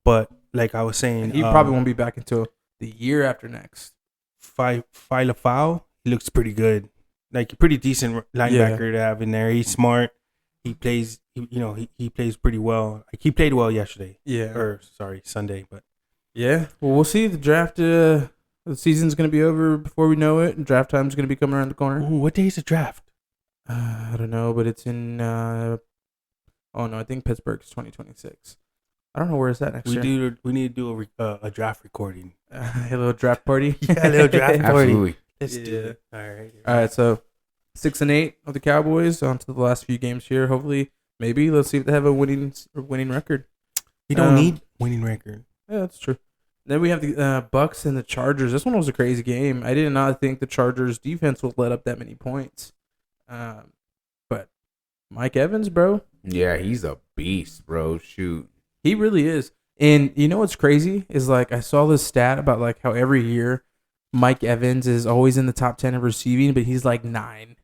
but like I was saying, and he probably won't be back until the year after next. Filafau, he looks pretty good. Like a pretty decent linebacker to have in there. He's smart. He plays. He plays pretty well. Like he played well yesterday. Yeah. Or Sunday, but yeah. Well, we'll see. The draft. The season's gonna be over before we know it, and draft time's gonna be coming around the corner. Ooh, what day is the draft? I don't know, but it's in. I think Pittsburgh's 2026. I don't know where it's at next year. We need to do a draft recording. A little draft party. Yeah, a little draft party. Absolutely. Let's do it. All right. So 6-8 of the Cowboys on to the last few games here. Hopefully, maybe let's see if they have a winning record. You don't need winning record. Yeah, that's true. Then we have the Bucks and the Chargers. This one was a crazy game. I did not think the Chargers defense would let up that many points. But Mike Evans, bro. Yeah, he's a beast, bro. Shoot. He really is. And you know what's crazy is like I saw this stat about like how every year Mike Evans is always in the top 10 of receiving, but he's like 9.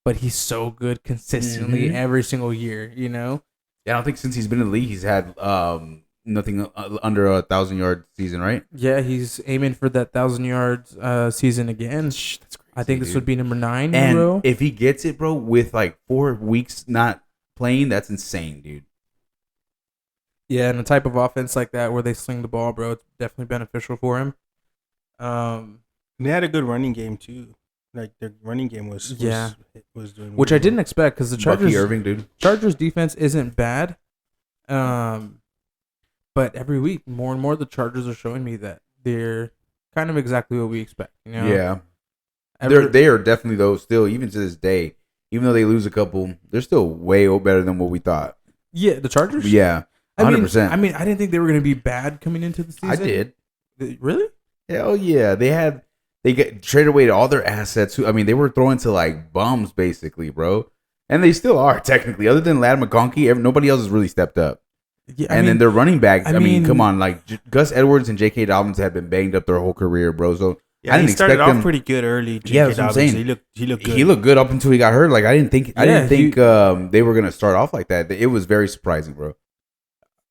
But he's so good consistently every single year, you know? Yeah, I don't think since he's been in the league, he's had nothing under 1,000-yard season, right? Yeah, he's aiming for that 1,000 yards season again. That's crazy. I think this would be number 9 in a row. And if he gets it, bro, with like 4 weeks not playing, that's insane, dude. Yeah, and a type of offense like that where they sling the ball, bro, it's definitely beneficial for him. They had a good running game too. Like their running game was doing, which I didn't expect because the Chargers Irving, dude. Chargers defense isn't bad. But every week more and more the Chargers are showing me that they're kind of exactly what we expect. You know? Yeah, they are definitely though still even to this day. Even though they lose a couple, they're still way better than what we thought. Yeah, the Chargers. Yeah. 100%. I mean, I didn't think they were going to be bad coming into the season. I did. Really? Hell yeah. They had They get traded away all their assets. I mean, they were throwing to like bums basically, bro. And they still are technically. Other than Ladd McConkey, nobody else has really stepped up. Yeah, And then their running back. I mean, come mean- on, like Gus Edwards and J.K. Dobbins have been banged up their whole career, bro. So Yeah, I didn't he started expect off them. pretty good early. Yeah, that's J.K. what I'm Dobbins. saying. He looked good. He looked good up until he got hurt. Like I didn't think Yeah, they were gonna start off like that. It was very surprising, bro.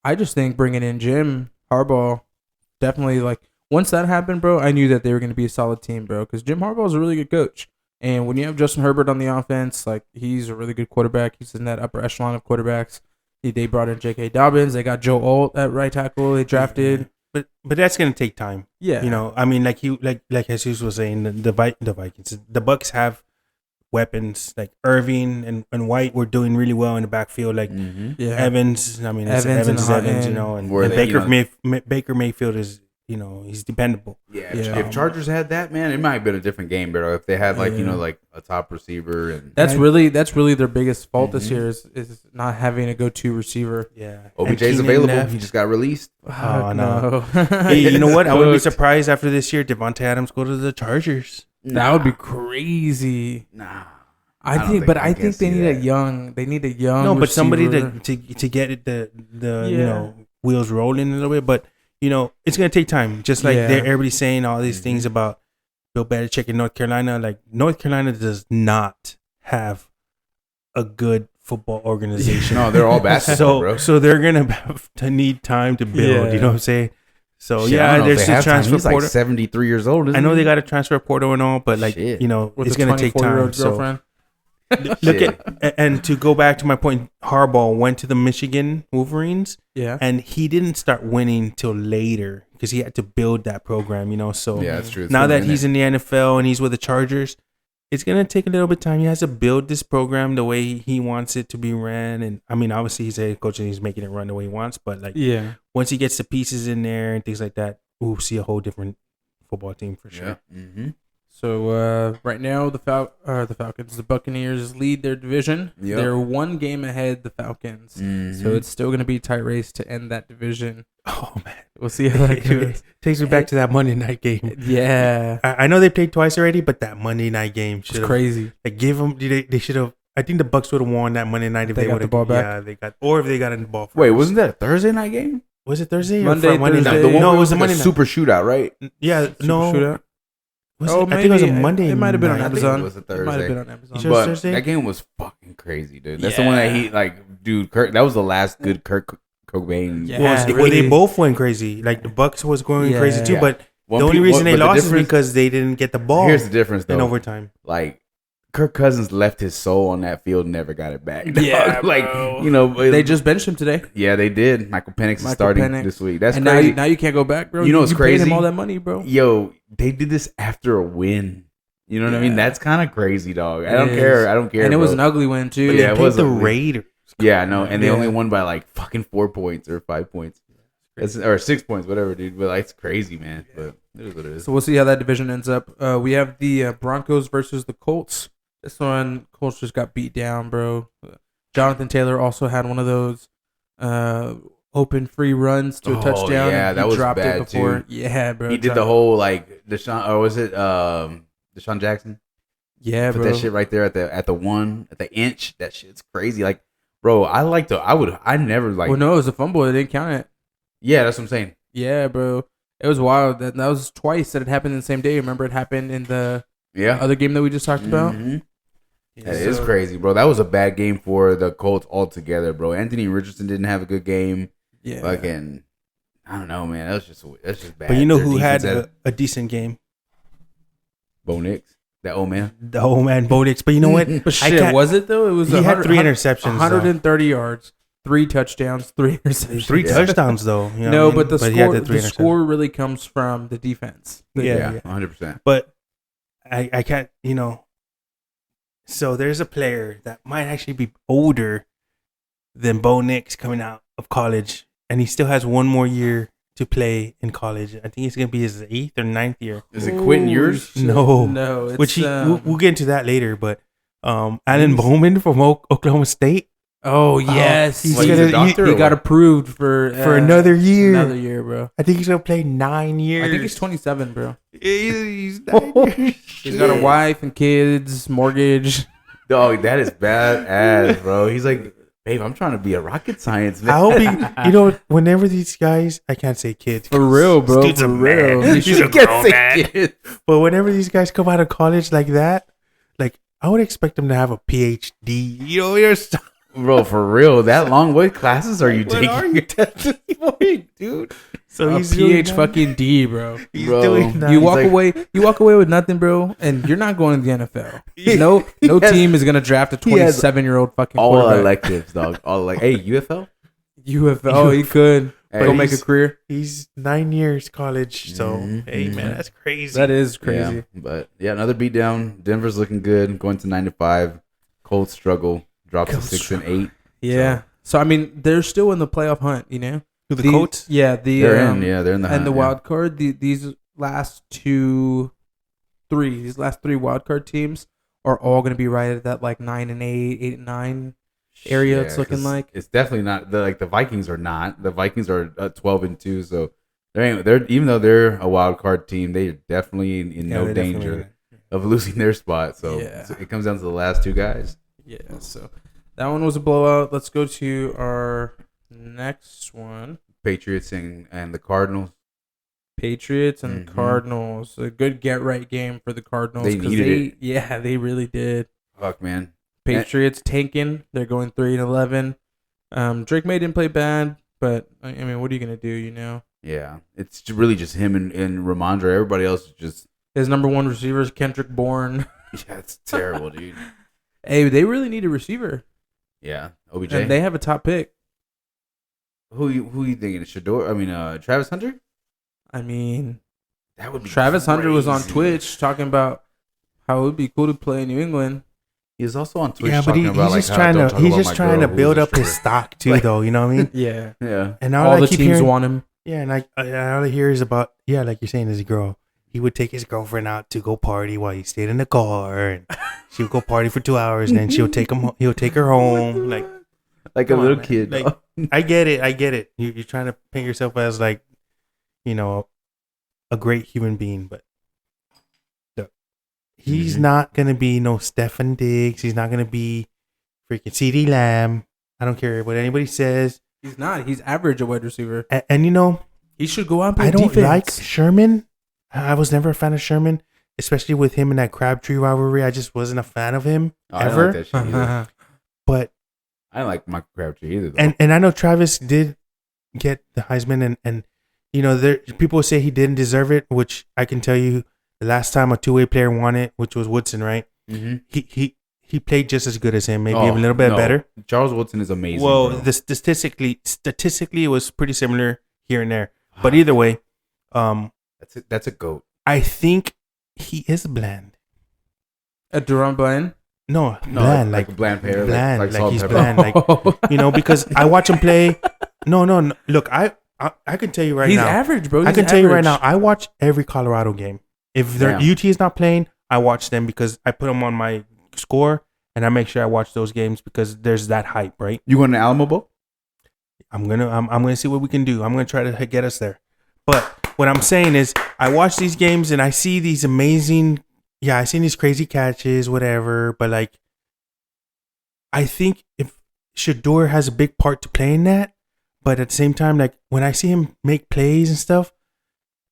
I just think bringing in Jim Harbaugh definitely like once that happened, bro. I knew that they were going to be a solid team, bro. Because Jim Harbaugh is a really good coach, and when you have Justin Herbert on the offense, like he's a really good quarterback. He's in that upper echelon of quarterbacks. They brought in J.K. Dobbins. They got Joe Alt at right tackle. They drafted. But that's gonna take time. Yeah, You know, I mean, like Jesus was saying, the Vikings, the Bucks have weapons like Irving and White were doing really well in the backfield. Like yeah. Evans, I mean, it's Evans Evans, and Evans, you Hutton. know, and, Where and they, Baker Mayfield is, you know, he's dependable. Yeah, Yeah. if Chargers had that, man, it might have been a different game, bro. If they had like Yeah. like a top receiver and That's really their biggest fault this Mhm. year is not having a go-to receiver. Yeah, OBJ's And Keenan available, left. he just got released. Fuck no. Hey, you know what? I wouldn't be Cooked. surprised after this year Devontae Adams go to the Chargers. That would be crazy. Nah. I don't think, but I can't think they see need that. a young. They need a young. No, but somebody receiver. to get it the Yeah. you know wheels rolling a little bit. But you know it's gonna take time. Just like Yeah. everybody's saying all these things about Bill Belichick in North Carolina. Like North Carolina does not have a good football organization. No, they're all basketball, so bro. so they're gonna have to need time to build. Yeah. You know what I'm saying? So Shit, I yeah, don't know if there's they the have time. transfer He's like portal. 73 years old. Isn't I know he? they got a transfer portal and all, but like Shit. you know, with it's a gonna take 24-year-old time. So girlfriend. look Shit. and to go back to my point, Harbaugh went to the Michigan Wolverines, Yeah, and he didn't start winning till later because he had to build that program. You know, so Yeah, that's true. It's now been a that he's minute. in the NFL and he's with the Chargers, it's gonna take a little bit of time. He has to build this program the way he wants it to be ran, and I mean, obviously he's a head coach and he's making it run the way he wants. But like yeah. once he gets the pieces in there and things like that, we'll see a whole different football team for sure. Yeah. Mm-hmm. So right now the Falcons, the Buccaneers lead their division. Yep. They're one game ahead the Falcons. Mm-hmm. So it's still going to be a tight race to end that division. Oh man, We'll see how that goes. it takes me back to that Monday night game. Yeah, I know they played twice already, but that Monday night game it's should have crazy. like give them. They should have. I think the Bucks would have won that Monday night if They they got would the have ball back? Yeah, they got or if they got in the ball. First. Wait, wasn't that a Thursday night game? Was it Thursday Monday, or Monday Thursday. night? The one No, where it was a like Monday a night. super shootout, right? Yeah, Super no. shootout. Was Oh, it? I think it was a maybe. Monday. It might have been on night. I think Amazon. it was a It might have Thursday. been on Amazon. You sure it was But Thursday? that game was fucking crazy, dude. That's the one that he like, dude. Kirk. That was the last good Kirk Cobain. Yeah. Well, they both went crazy. Like the Bucks was going Yeah. crazy too, Yeah. but One the only pe- reason they but the lost is difference- because they didn't get the ball Here's the difference, in though. overtime. Like Kirk Cousins left his soul on that field, and never got it back. Yeah, like bro. you know, They just benched him today. yeah, they did. Michael Penix is Michael starting Penix. this week. That's and crazy. now you can't go back, bro. You know what's paid crazy? him all that money, bro. Yo, they did this after a win. You know what I mean? Yeah. That's kind of crazy, dog. I It don't is. care. I don't care. And it was bro. an ugly win too. But Yeah, they it played was the ugly. Raiders. Yeah, I know. And they Yeah. only won by like fucking 4 points or 5 points. Or 6 points, whatever, dude. But like, it's crazy, man. But it is what it is. So we'll see how that division ends up. We have the Broncos versus the Colts. This one, Colts just got beat down, bro. Jonathan Taylor also had one of those open free runs to a Oh, touchdown. yeah, and that he was dropped bad, it before. too. Yeah, bro. He did the whole like Deshaun, or was it Deshaun Jackson? Yeah, Put bro. that shit right there at the inch. That shit's crazy. Like, bro, I never like. Well, no, it was a fumble. They didn't count it. Yeah, that's what I'm saying. Yeah, bro. It was wild. That was twice that it happened in the same day. Remember, it happened in the Yeah, other game that we just talked about. Mhm. That So- is crazy, bro. That was a bad game for the Colts altogether, bro. Anthony Richardson didn't have a good game. Yeah. Fucking, I don't know, man. That's just bad. But you know Their who had defense a decent game? Bo Nix, that old man. The old man Bo Nix. But you know what? But I shit, can't- was it though? It was He had 100 3 interceptions. 130 yards, 3 touchdowns, 3 interceptions. 3 Yeah. touchdowns though. You know No, what I mean? but the he had score, the 3 the interceptions. score really comes from the defense. Yeah. 100%. But I can't, you know. So there's a player that might actually be older than Bo Nix coming out of college, and he still has one more year to play in college. I think it's gonna be his 8th or 9th year. Is it Quentin yours? No. no. It's, Which we'll get into that later. But Alan Bowman from Oklahoma State, Oh yes, he's What, he's a doctor he or got what? approved for another year. Another year, bro. I think he's gonna play 9 years. I think he's 27, bro. He's 9 years. He's got a wife and kids, mortgage. Dog, that is badass, bro. He's like, babe, I'm trying to be a rocket science man. I hope he, whenever these guys, I can't say kids. For real, bro. This dude's For a real. man. You He's should a Can't grown say man. kid. But whenever these guys come out of college like that, like I would expect them to have a PhD. You're Bro, for real. That long, what classes are you what taking? are you taking, dude? So a he's doing PH that. fucking D, bro. He's Bro. doing that. You He's walk away with nothing, bro, and you're not going to the NFL. No He has- team is gonna draft a he has 27-year-old fucking All quarterback. electives, dog. All like, hey, UFL? UFL. Oh, he could Hey, go make a career. He's 9 years college. So Mhm. hey, man, Mhm. that's crazy. That is crazy. Yeah, but yeah, another beatdown. Denver's looking good, going to 9-5. Colts struggle, drops to Colts 6-8. Yeah. So I mean, they're still in the playoff hunt. You know, Who, the Colts? Yeah, the They're in. Yeah, they're in the and hunt, the yeah. wild card. These last three wild card teams are all going to be right at that like 9-8, 8-9 area. It's looking 'cause like. it's definitely not the Vikings are not. The Vikings are 12-2, so they're even though they're a wild card team, they're definitely in Yeah, no they're danger definitely- of losing their spot. So Yeah. it comes down to the last two guys. Yeah. So that one was a blowout. Let's go to our next one. Patriots and the Cardinals. Patriots and Mhm. Cardinals. A good get right game for the Cardinals. They 'cause needed it. Yeah, they really did. Fuck, man. Patriots tanking. They're going 3-11. Drake May didn't play bad, but I mean, what are you gonna do? You know, Yeah, it's really just him and Ramondre. Everybody else is just his number one receiver is Kendrick Bourne. yeah, it's terrible, dude. Hey, they really need a receiver, Yeah, OBJ. and they have a top pick. Who you thinking? Shador? I mean, Travis Hunter. I mean, That would be Travis Hunter was on crazy. Twitch talking about how it would be cool to play in New England. He was also on Twitch Yeah, but talking he's about just like, trying don't to talk he's about just my trying girl to who's build a up his stripper. stock too, Like- though. You know what I mean? Yeah, Yeah, And now all I the keep teams hearing, want him. yeah, and all I hear is about like you're saying, his girl. He would take his girlfriend out to go party while he stayed in the car, and she would go party for 2 hours, and then he'll take her home. Like, like a come on, little man. kid. Like, dog. I get it. You're trying to paint yourself as like, a great human being, but look, he's Mhm. not gonna be no Stefan Diggs. He's not gonna be freaking CeeDee Lamb. I don't care what anybody says. He's not. He's average at wide receiver. And He should go out and play I don't defense. like Sherman. I was never a fan of Sherman, especially with him in that Crabtree rivalry. I just wasn't a fan of him Oh, I don't ever. like that shit either. But I don't like Michael Crabtree either. Though. and I know Travis did get the Heisman, and there people say he didn't deserve it, which I can tell you the last time a two-way player won it, which was Woodson, right? Mhm. He played just as good as him, maybe Oh, a little bit no. better. Charles Woodson is amazing. Well, bro. the statistically it was pretty similar here and there, but either way, that's a goat. I think he is bland. At Duran Bland. No, No, bland, like a bland pear, bland, like like salt he's and pepper. bland, like because I watch him play. No. Look, I can tell you right He's now. average, bro. I He's can tell you right average. now. I watch every Colorado game. If their Damn. UT is not playing, I watch them because I put them on my score, and I make sure I watch those games because there's that hype, right? You going to Alamo Bowl? I'm gonna see what we can do. I'm gonna try to get us there. But what I'm saying is, I watch these games and I see these amazing, I see these crazy catches, whatever. But like, I think if Shador has a big part to play in that, but at the same time, like when I see him make plays and stuff,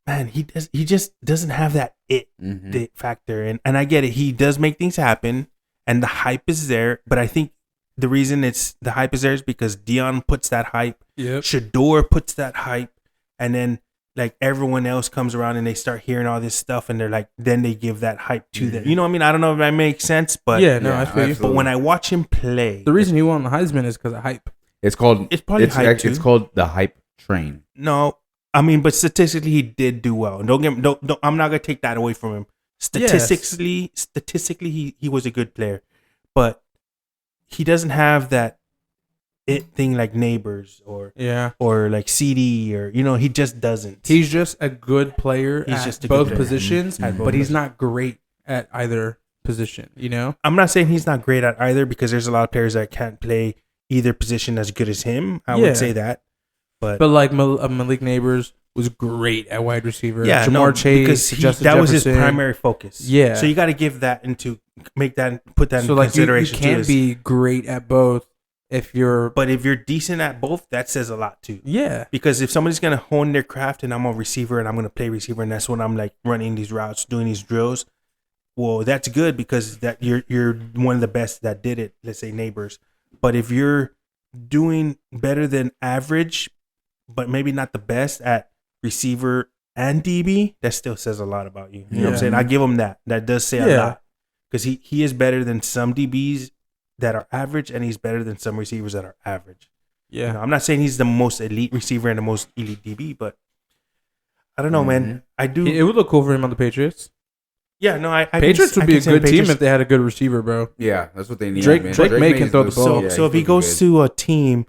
man, he just doesn't have that Mhm. factor. And I get it. He does make things happen, and the hype is there. But I think the reason the hype is there is because Dion puts that hype. Yep. Shador puts that hype, and then like everyone else comes around and they start hearing all this stuff, and they're like, then they give that hype to them. You know what I mean? I don't know if that makes sense, but Yeah, no, Yeah, I feel you. But when I watch him play, The reason he won the Heisman is because of hype. It's called. It's probably hype, too. It's called the hype train. no, I mean, but statistically, he did do well. Don't I'm not gonna take that away from him. Statistically, he was a good player, but he doesn't have that thing like Neighbors or Yeah. like CD or he just doesn't. He's just a good player He's at just a good both player. positions, At both but he's not great at either position, I'm not saying he's not great at either because there's a lot of players that can't play either position as good as him. I Yeah. would say that. But like Malik Neighbors was great at wide receiver. yeah, Jamar Chase, because Justin that was his Jefferson. primary focus. Yeah. So you got to give that put that So in like you consideration. can't be great at both if you're. But if you're decent at both, that says a lot too. Yeah. Because if somebody's gonna hone their craft and I'm a receiver and I'm gonna play receiver and that's when I'm like running these routes, doing these drills, well, that's good because that you're one of the best that did it. Let's say Neighbors. But if you're doing better than average, but maybe not the best at receiver and DB, that still says a lot about you. You know what I'm saying? I give him that. That does say a lot because he is better than some DBs that are average, and he's better than some receivers that are average. Yeah. You know, I'm not saying he's the most elite receiver and the most elite DB, but I don't know, man. I do. It would look cool for him on the Patriots. Yeah, no, I Patriots would be a good team if they had a good receiver, bro. Yeah, that's what they need. Drake man. May can throw the ball. So if he goes to a team,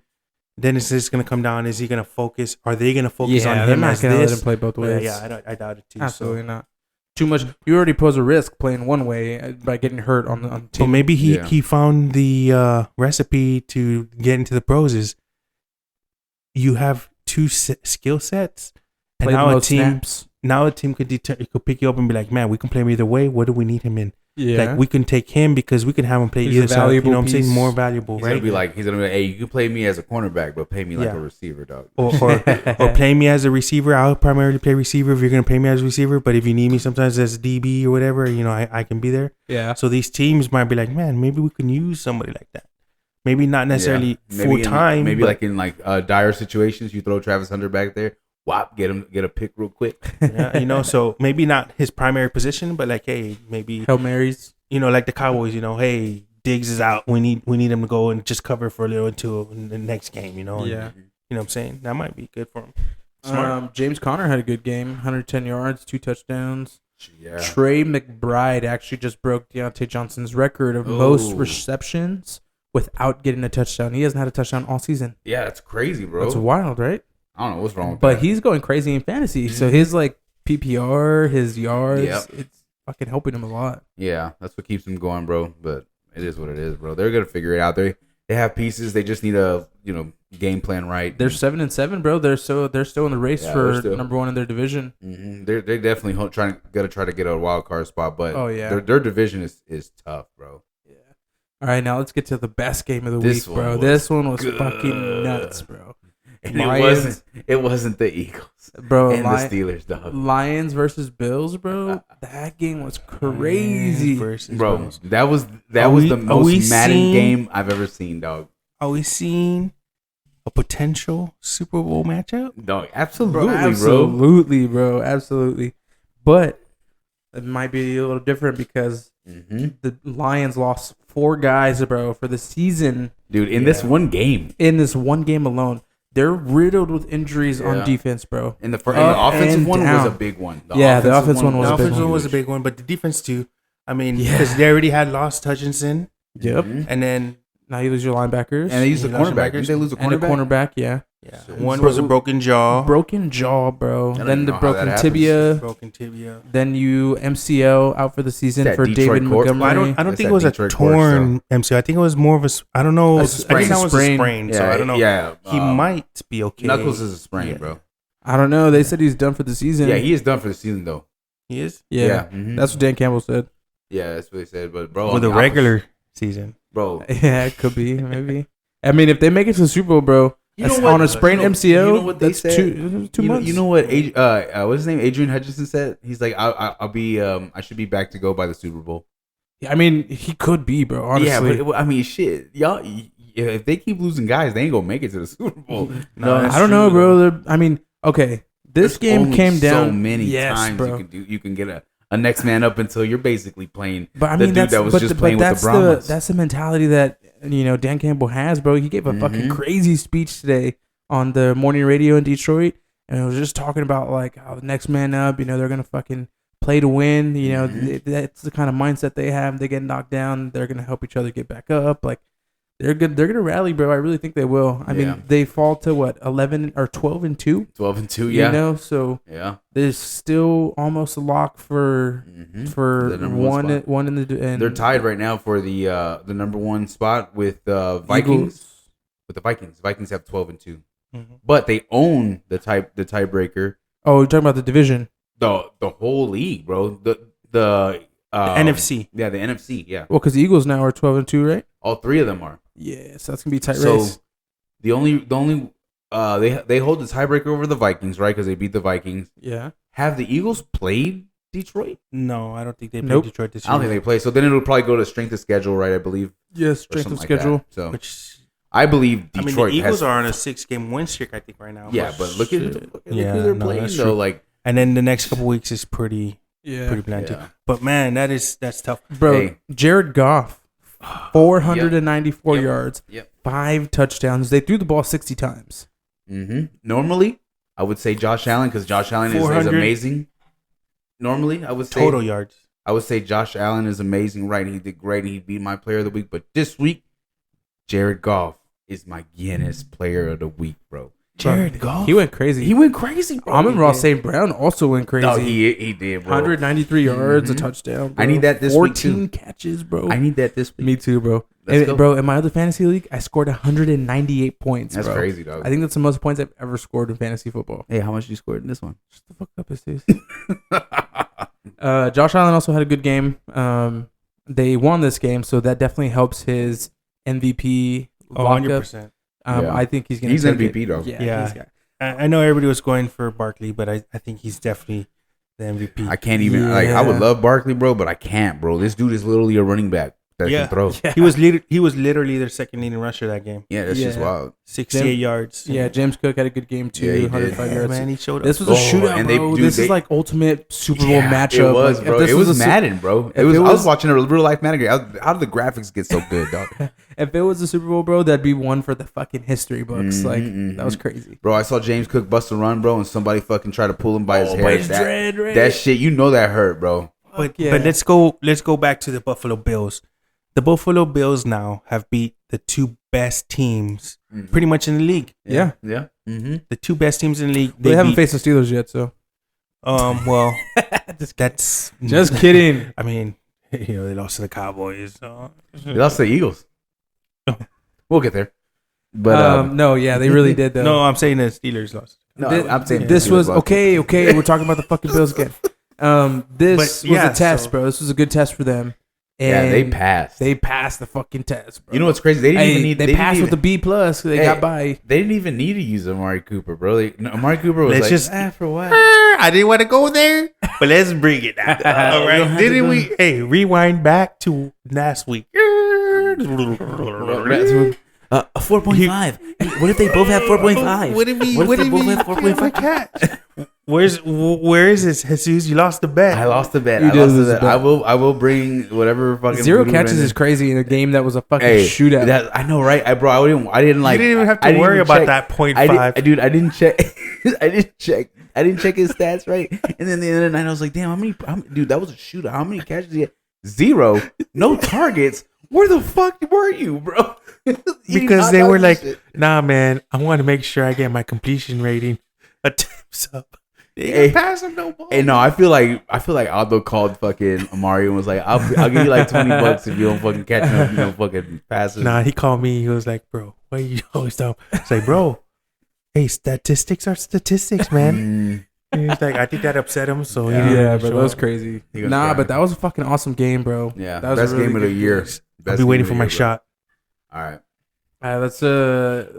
then it's just going to come down. Is he going to focus? Are they going to focus on him as gonna let him this? play both ways. I doubt it too. Absolutely not. Too much. You already pose a risk playing one way by getting hurt on the team. So maybe he found the recipe to get into the pros is you have two skill sets, and now a team could pick you up and be like, man, we can play him either way. What do we need him in? Yeah, like we can take him because we can have him play He's either a side. You valuable know what I'm saying? piece. More valuable, He's right? gonna be like, hey, you can play me as a cornerback, but pay me like a receiver, dog. Or play me as a receiver. I'll primarily play receiver if you're gonna play me as a receiver. But if you need me sometimes as DB or whatever, you know, I can be there. Yeah. So these teams might be like, man, maybe we can use somebody like that. Maybe not necessarily full time. Maybe like in dire situations, you throw Travis Hunter back there. Whop, get a pick real quick. Yeah, you know, so maybe not his primary position, but like, hey, maybe Hail Marys. You know, like the Cowboys, you know, hey, Diggs is out. We need him to go and just cover for a little until the next game, you know. Yeah. And, you know what I'm saying? That might be good for him. Smart. James Conner had a good game. 110 yards, 2 touchdowns. Yeah. Trey McBride actually just broke Deontay Johnson's record of most receptions without getting a touchdown. He hasn't had a touchdown all season. Yeah, that's crazy, bro. That's wild, right? I don't know what's wrong with but that. He's going crazy in fantasy. So his PPR, his yards, it's fucking helping him a lot. Yeah, that's what keeps him going, bro. But it is what it is, bro. They're gonna figure it out. They have pieces. They just need a game plan right. They're 7-7, bro. They're still in the race for number one in their division. Mm-hmm. They're definitely gotta try to get a wild card spot. But their division is tough, bro. Yeah. All right, now let's get to the best game of the week, bro. This one was fucking nuts, bro. And it wasn't the Eagles, bro, and the Steelers, dog. Lions versus Bills, bro. That game was crazy, bro. That was the most Madden game I've ever seen, dog. Are we seeing a potential Super Bowl matchup? Dog, absolutely, bro. Absolutely. But it might be a little different because the Lions lost 4 guys, bro, for the season, dude. In this one game, alone. They're riddled with injuries on defense, bro. And the offensive one was a big one. The offensive one was a big one, but the defense too. I mean, because they already had lost Hutchinson. Yep. And then now you lose your linebackers. And they use the cornerback. Did they lose a cornerback? And a cornerback, yeah. So one was a broken jaw. Broken jaw, bro. Then the broken tibia. Then you MCL out for the season for David Montgomery. I don't think it was a torn MCL. I think it was more of a, I don't know. I think that was a sprain. So I don't know. Yeah. He might be okay. Knuckles is a sprain, bro. I don't know. They said he's done for the season. Yeah, he is done for the season, though. He is? Yeah. That's what Dan Campbell said. Yeah, that's what they said. But, bro. For the regular season. Bro. Yeah, it could be, maybe. I mean, if they make it to the Super Bowl, bro, on a sprained MCL, you know what they said? 2 months. You know what? What's his name? Adrian Hutchinson said. He's like, I'll be. I should be back to go by the Super Bowl. Yeah, I mean, he could be, bro. Honestly, yeah, but I mean, shit, y'all. If they keep losing guys, they ain't gonna make it to the Super Bowl. No, I don't know, bro. I mean, okay, this game came down so many times. bro. You can get a next man up until you're basically playing. But I mean, the dude that was just playing with the Brahmas. That's the mentality that Dan Campbell has, bro. He gave a fucking crazy speech today on the morning radio in Detroit, and it was just talking about like how the next man up. They're gonna fucking play to win. That's the kind of mindset they have. They get knocked down, they're gonna help each other get back up. Like they're good. They're gonna rally, bro. I really think they will. I mean, they fall to what 11 or 12-2. 12-2, yeah. So there's still almost a lock for one in the. And they're tied right now for the number 1 spot with Vikings. with the Vikings. The Vikings have 12-2, Mm-hmm. but they own the tiebreaker. Oh, you're talking about the division. The whole league, bro. The NFC. Yeah, the NFC. Yeah, Well, because the Eagles now are 12-2, right? all three of them are. Yeah, so that's gonna be a tight So race. the only they hold the tiebreaker over the Vikings, right? Because they beat the Vikings. Yeah. Have the Eagles played Detroit? No, I don't think they played Nope. Detroit this I year. don't think they play. So then it'll probably go to strength of schedule, right? I believe. Yes, or strength something of like schedule. that. So Which I believe I mean, Detroit the Eagles has, are on a 6-game win streak, I think, right now. Yeah, but look at Shit. who Yeah, they're no, playing that's though. true. Like, And then the next couple weeks is pretty Yeah. bland too. yeah. But man, that's tough. Bro, Hey. Jared Goff, 494 Yep. yards, Yep. 5 touchdowns. They threw the ball 60 times. Normally, I would say Josh Allen because Josh Allen is 400 amazing. Normally, I would say Total yards. I would say Josh Allen is amazing, right? He did great. He beat my player of the week. But this week, Jared Goff is my Guinness player of the week, bro. Jared Goff. He went crazy. He went crazy, bro. Amon-Ra St. Brown also went crazy. No, he did, bro. 193 yards, a Mhm. touchdown. Bro. I need that this week, 14 too. catches, bro. I need that this week. Me too, bro. Let's go. Bro, in my other fantasy league, I scored 198 points. That's bro. crazy, dog. I think that's the most points I've ever scored in fantasy football. Hey, how much you scored in this one? Shut the fuck up, Asus. Josh Allen also had a good game. They won this game, so that definitely helps his MVP Oh, lockup. 100%. Yeah. I think he's gonna. He's take MVP it. though. Yeah. He's got, I know everybody was going for Barkley, but I think he's definitely the MVP. I can't even like. I would Yeah. love Barkley, bro, but I can't, bro. This dude is literally a running back that Yeah. can throw. yeah. He was literally their second leading rusher that game. Yeah, that's just Yeah. wild. 68 yards. Yeah, James Cook had a good game too. Yeah, he did. 105 Yeah, yards. man, he showed up. This was a Oh, shootout, and they- bro. dude, This they- is like ultimate Super Bowl Yeah, matchup. It was, Like, bro. if this It was a Su- Madden, bro. if It was. it I was was- watching a real life Madden game. How did the graphics get so good, dog? If it was a Super Bowl, bro, that'd be one for the fucking history books. Like that was crazy. Bro, I saw James Cook bust a run, bro, and somebody fucking tried to pull him by his hair. by his That- dread, right? that shit, you know that hurt, bro. But yeah. but let's go back to the Buffalo Bills. The Buffalo Bills now have beat the two best teams pretty much in the league. Yeah. Yeah. Mm-hmm. The two best teams in the league. They haven't beat, faced the Steelers yet, so well, that's just kidding. I mean, they lost to the Cowboys. So. They lost to the Eagles. We'll get there. But No, yeah, they really did though. No, I'm saying the Steelers lost. no, Thi- I'm saying this the Steelers was lost. okay. We're talking about the fucking Bills again. This But, yeah, was a test, so- bro. This was a good test for them. Yeah, And they passed. They passed the fucking test, bro. You know what's crazy? They didn't even need. They didn't passed with even- a B plus. They Hey, got by. They didn't even need to use Amari Cooper, bro. Amari Cooper was Let's like, just- for what? I didn't want to go there, but let's bring it down. All We don't right, have to didn't go- we? Hey, rewind back to last week. A 4.5. What if they both have 4.5? What do you mean? What if What do they you both mean? have 4.5? Catch? Where is this, Jesus? You lost the bet. I lost the bet. You I did lost the lose the bet. bet. I will bring whatever fucking 0 voodoo catches man is crazy in a game that was a fucking Hey, shootout. that, I know, right? I didn't like. You didn't even have I to didn't worry even about check. that point I five. dude, I didn't check. I didn't check his stats, right? And then the other night I was like, damn, dude, that was a shootout. How many catches did he have? 0. No targets. Where the fuck were you, bro? Because they were like, nah, man, I want to make sure I get my completion rating attempts up. They Hey. ain't pass him no ball. Hey, no, I feel like Aldo called fucking Amari and was like, I'll give you like $20 if you don't fucking catch him, you don't fucking pass it. Nah, he called me. He was like, bro, why you always tell him? It's like, bro, hey, statistics are statistics, man. And he's like, I think that upset him. So Yeah. he didn't yeah, show but that was up. crazy. He was Nah, crying. but that was a fucking awesome game, bro. Yeah, that was a best really game of the good year. game. I'll Best be game waiting of for the my year, bro. shot. All right. Let's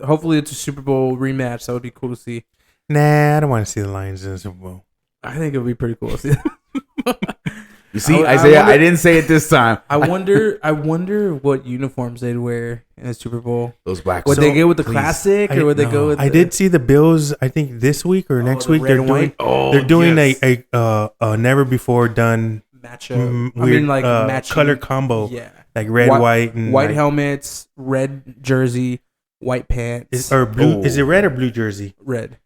hopefully it's a Super Bowl rematch. That would be cool to see. Nah, I don't want to see the Lions in the Super Bowl. I think it would be pretty cool to see. You see, I Isaiah, wonder- I didn't say it this time. I wonder what uniforms they'd wear in the Super Bowl. Those black. Would they go with the please. classic or would they go with? I did see the Bills. I think this week or next the week red they're and doing. white? Oh, They're doing yes. a never before done matchup. weird matching color combo, Yeah, like red, white, and white like, helmets, red jersey, white pants, or blue. Oh. Is it red or blue jersey? red.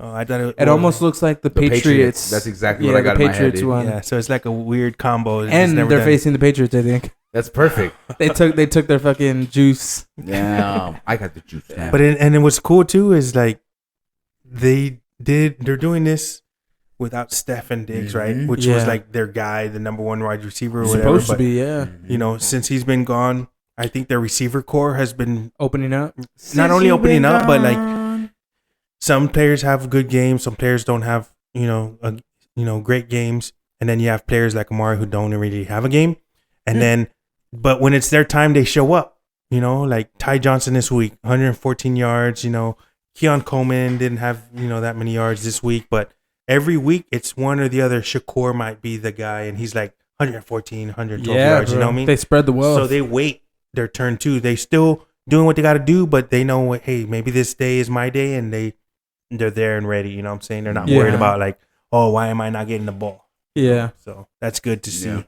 Oh, I thought It almost looks like the Patriots. That's exactly yeah, what I got the in my head, Patriots dude. one. Yeah, so it's like a weird combo. It's And never they're done. facing the Patriots. I think That's perfect. they took their fucking juice. Yeah, I got the juice. Now. But and what's cool too is like they're doing this without Stephen Diggs, right? Mhm. Which Yeah. was like their guy, the number one wide receiver or It's whatever. supposed to But be, yeah. you know, since he's been gone, I think their receiver core has been Opening up. not only opening up, but like some players have good games, some players don't have great games, and then you have players like Amari who don't really have a game, and then but when it's their time, they show up. Like Ty Johnson this week, 114 yards. Keon Coleman didn't have that many yards this week, but every week it's one or the other. Shakur might be the guy, and he's like 114, 112 yards. Bro. You know what I mean? They spread the wealth. So they wait their turn too. They still doing what they got to do, but they know hey, maybe this day is my day, and they're there and ready. You know what I'm saying? They're not worried about like, oh, why am I not getting the ball? Yeah. So that's good to see. Yeah.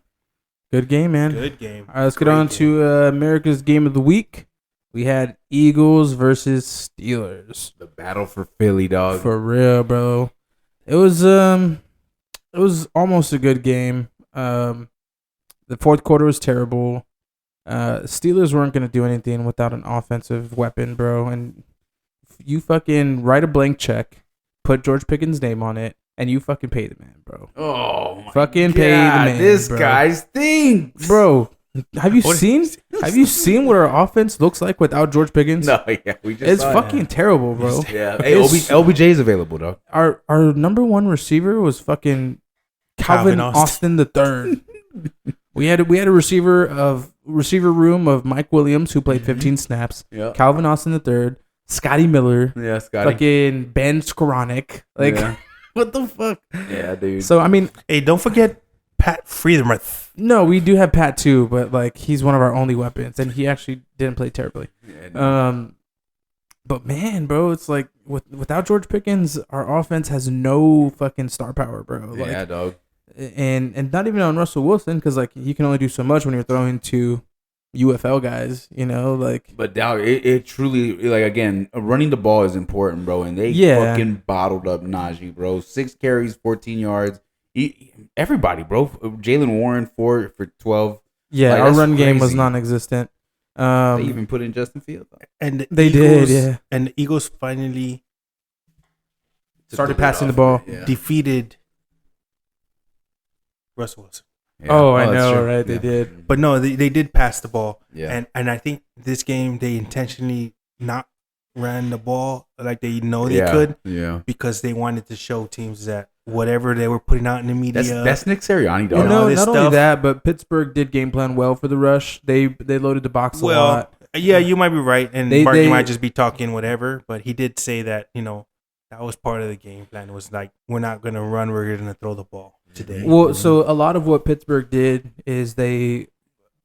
Good game, man. Good game. All right, let's get on to America's Game of the Week. We had Eagles versus Steelers. The battle for Philly, dog. For real, bro. It was almost a good game. The fourth quarter was terrible. Steelers weren't going to do anything without an offensive weapon, bro. And you fucking write a blank check, put George Pickens' name on it, and you fucking pay the man, bro. Oh, my fucking God, pay the man, this bro. guy stinks. Bro, have you seen what our offense looks like without George Pickens? No, yeah, we just It's saw fucking terrible, bro. Yeah, hey, LBJ is available, dog. Our number one receiver was fucking Calvin Austin the third. We had a receiver room of Mike Williams who played 15 snaps. Yeah. Calvin Austin the third, Scotty Miller, Yeah, Scotty. fucking Ben Skoranek. Like Yeah. what the fuck? Yeah, dude. So I mean, Hey, don't forget Pat Freiermuth. no, we do have Pat too, but like he's one of our only weapons, and he actually didn't play terribly. Yeah, But man, bro, it's like without George Pickens, our offense has no fucking star power, bro. Like, yeah, dog. and not even on Russell Wilson, because like you can only do so much when you're throwing to UFL guys, like. But dog, it truly, like, again, running the ball is important, bro. And they fucking bottled up Najee, bro. 6 carries, 14 yards. Everybody, bro. Jalen Warren 4 for 12. Yeah, Like, our that's run game was crazy. non-existent. They even put in Justin Fields. And They Eagles, did, yeah. And the Eagles finally Started passing the ball. Yeah. defeated Russell Wilson. Yeah. Oh, I that's know, true. right? They Yeah. did. But no, they did pass the ball. Yeah. And I think this game they intentionally not ran the ball like they know they Yeah. could Yeah. because they wanted to show teams that whatever they were putting out in the media. That's Nick Sirianni, dog. You know, No, this not only stuff- that, but Pittsburgh did game plan well for the rush. They loaded the box a well, lot. yeah, you might be right, and They- Marky they- might just be talking whatever. But he did say that that was part of the game plan. It was like we're not gonna run, we're gonna throw the ball today. Well, so a lot of what Pittsburgh did is they